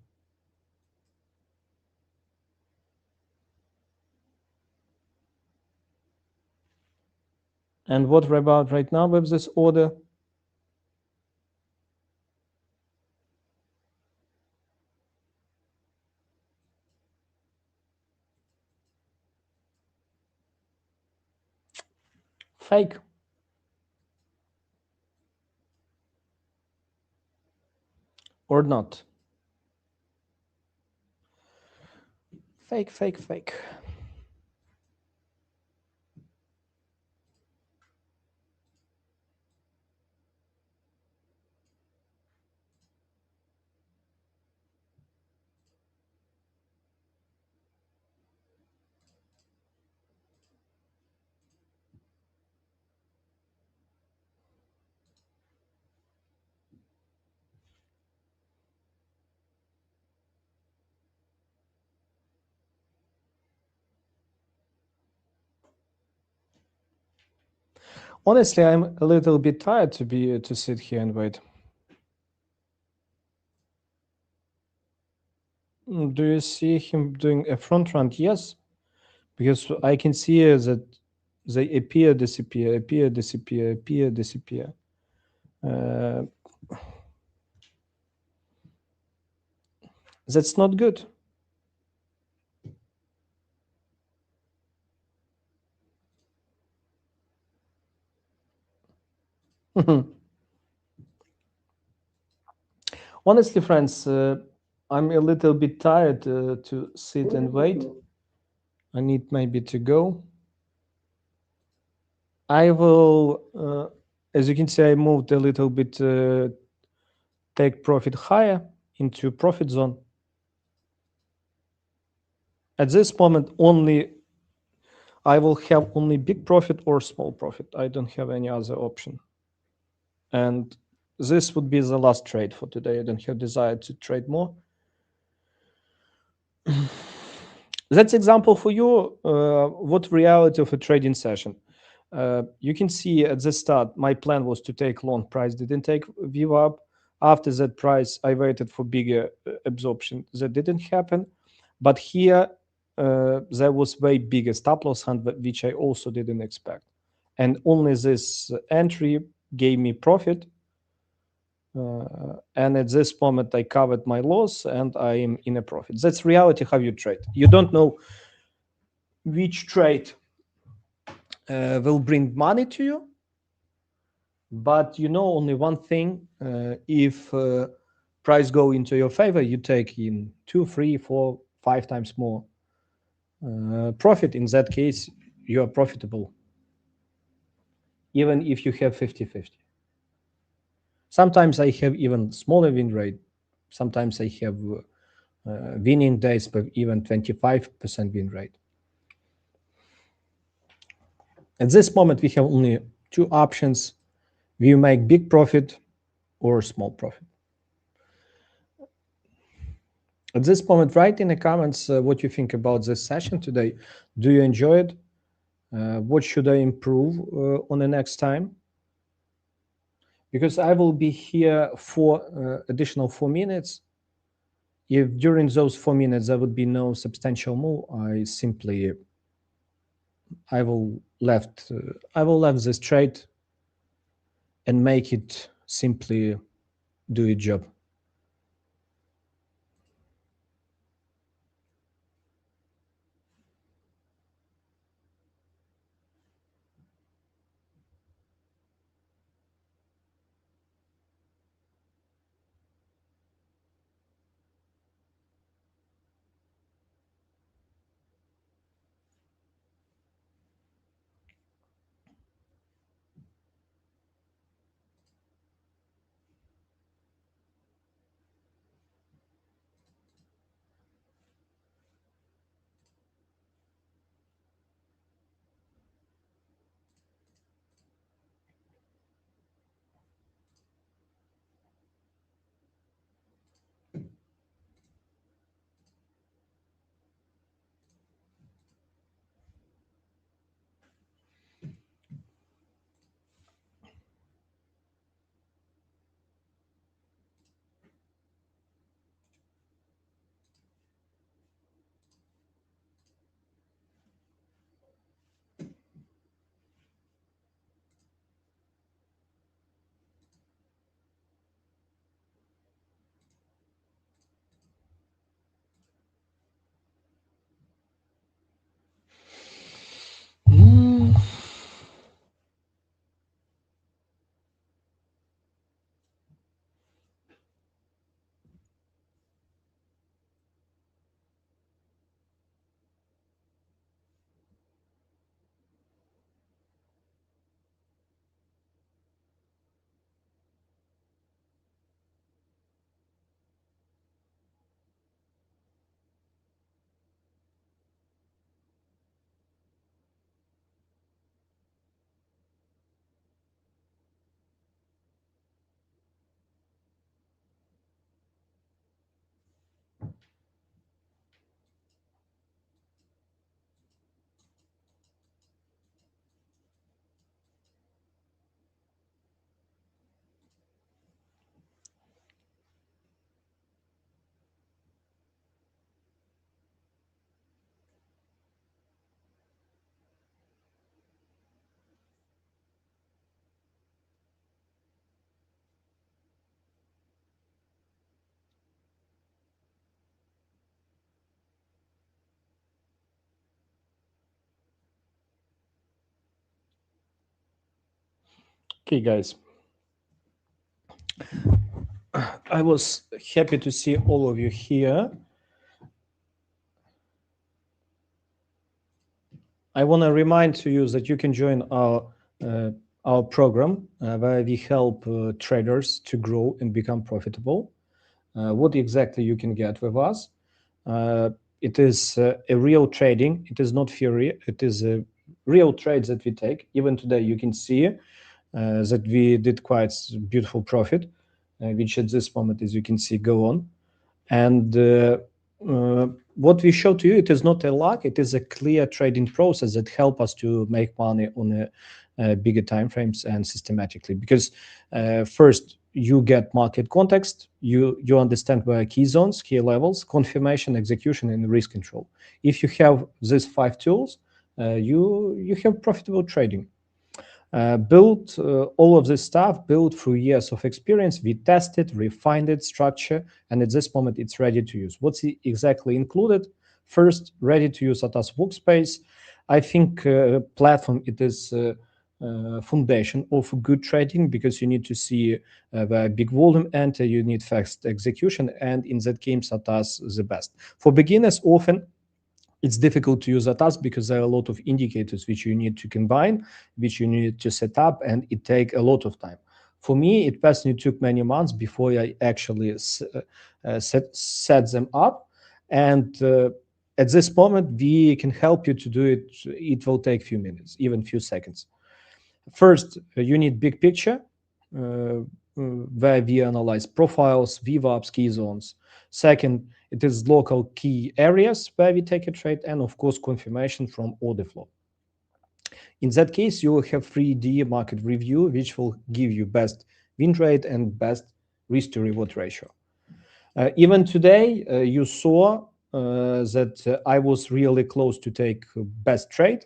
And what about right now with this order? Fake. Or not? Fake, fake, fake. Honestly, I'm a little bit tired to sit here and wait. Do you see him doing a front run? Yes, because I can see that they appear, disappear, appear, disappear, appear, disappear. That's not good. Honestly, friends, I'm a little bit tired to sit and wait. I need maybe to go. I will, as you can see, I moved a little bit, take profit higher into profit zone. At this moment, I will have only big profit or small profit. I don't have any other option. And this would be the last trade for today. I don't have desire to trade more. That's example for you, what reality of a trading session. You can see at the start, my plan was to take long, price didn't take VWAP. After that price, I waited for bigger absorption. That didn't happen. But here, there was way bigger stop loss hunt, which I also didn't expect. And only this entry gave me profit. And at this moment, I covered my loss and I am in a profit. That's reality how you trade. You don't know which trade will bring money to you, but you know only one thing: if price go into your favor, you take in 2, 3, 4, 5 times more profit. In that case, you are profitable, even if you have 50-50. Sometimes I have even smaller win rate. Sometimes I have winning days, but even 25% win rate. At this moment, we have only two options. We make big profit or small profit. At this moment, write in the comments what you think about this session today. Do you enjoy it? What should I improve on the next time? Because I will be here for additional 4 minutes. If during those 4 minutes there would be no substantial move, I will left this trade and make it simply do its job. Okay, guys. I was happy to see all of you here. I want to remind to you that you can join our program where we help traders to grow and become profitable. What exactly you can get with us? It is a real trading. It is not theory. It is a real trade that we take. Even today, you can see that we did quite beautiful profit, which at this moment, as you can see, go on. And what we show to you, it is not a luck. It is a clear trading process that help us to make money on a bigger time frames and systematically. Because first, you get market context, you understand where key zones, key levels, confirmation, execution, and risk control. If you have these 5 tools, you have profitable trading. Built all of this stuff built through years of experience. We tested, refined it, structure, and at this moment it's ready to use. What's exactly included? First, ready to use ATAS workspace. I think platform, it is foundation of good trading, because you need to see the big volume enter, you need fast execution, and in that case, ATAS is the best. For beginners, often it's difficult to use ATAS because there are a lot of indicators which you need to combine, which you need to set up, and it takes a lot of time. For me, it personally took many months before I actually set them up. And at this moment, we can help you to do it. It will take a few minutes, even few seconds. First, you need big picture, where we analyze profiles, VWAPs, key zones. Second, it is local key areas where we take a trade, and of course, confirmation from order flow. In that case, you will have 3D market review, which will give you best win rate and best risk to reward ratio. Even today, you saw that I was really close to take best trade.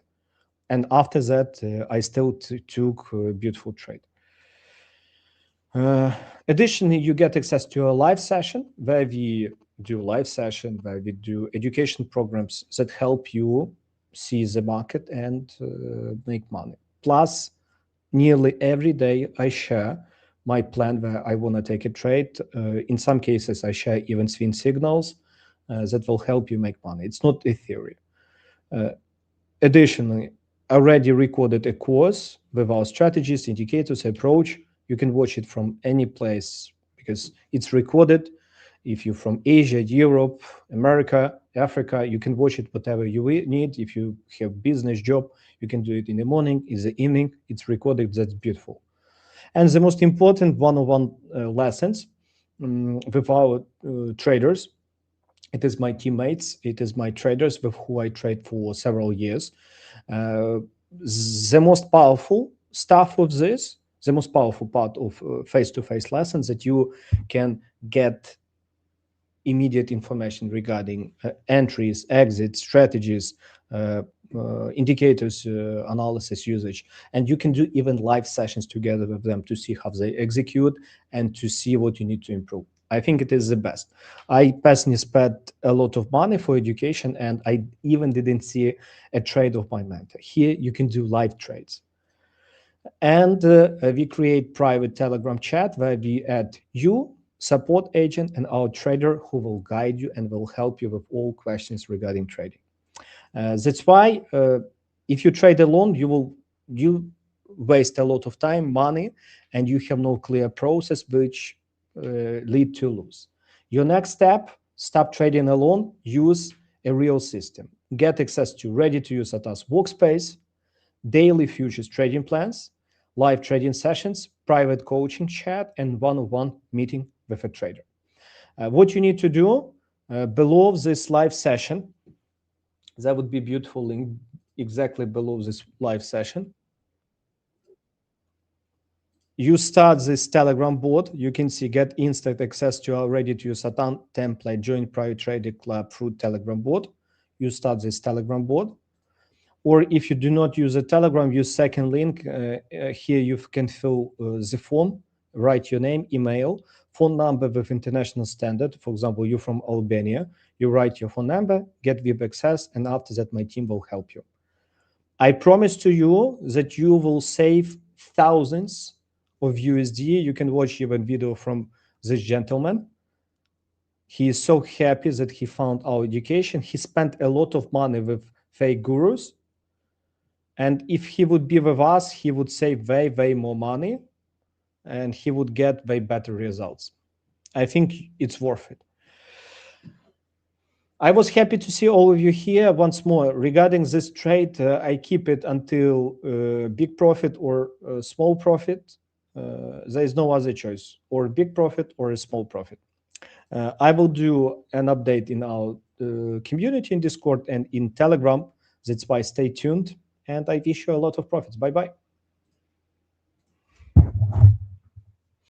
And after that, I still took a beautiful trade. Additionally, you get access to a live session where we do education programs that help you see the market and make money. Plus, nearly every day I share my plan where I want to take a trade. In some cases, I share even swing signals that will help you make money. It's not a theory. Additionally, I already recorded a course with our strategies, indicators, approach. You can watch it from any place because it's recorded. If you're from Asia, Europe, America, Africa, you can watch it whatever you need. If you have business job, you can do it in the morning, in the evening. It's recorded. That's beautiful. And the most important one-on-one lessons with our traders. It is my teammates. It is my traders with who I trade for several years. The most powerful stuff of this, the most powerful part of face-to-face lessons, that you can get immediate information regarding entries, exits, strategies, indicators, analysis, usage. And you can do even live sessions together with them to see how they execute and to see what you need to improve. I think it is the best. I personally spent a lot of money for education, and I even didn't see a trade of my mentor. Here you can do live trades. And we create private Telegram chat where we add you, support agent, and our trader who will guide you and will help you with all questions regarding trading. That's why if you trade alone, you waste a lot of time, money, and you have no clear process, which lead to lose. Your next step: stop trading alone. Use a real system. Get access to ready-to-use ATAS workspace, daily futures trading plans, live trading sessions, private coaching chat, and one-on-one meeting with a trader. What you need to do below this live session, that would be beautiful link exactly below this live session. You start this Telegram board. You can see get instant access to our ready-to-use ATAS template, join private trading club through Telegram board. You start this Telegram board. Or if you do not use a Telegram, use second link. Here you can fill the form, write your name, email, phone number with international standard. For example, you're from Albania. You write your phone number, get VIP access, and after that, my team will help you. I promise to you that you will save thousands of USD. You can watch even video from this gentleman. He is so happy that he found our education. He spent a lot of money with fake gurus. And if he would be with us, he would save way, way more money and he would get way better results. I think it's worth it. I was happy to see all of you here once more. Regarding this trade, I keep it until big profit or small profit. There is no other choice, or big profit or a small profit. I will do an update in our community in Discord and in Telegram. That's why stay tuned. And I wish you a lot of profits. Bye-bye.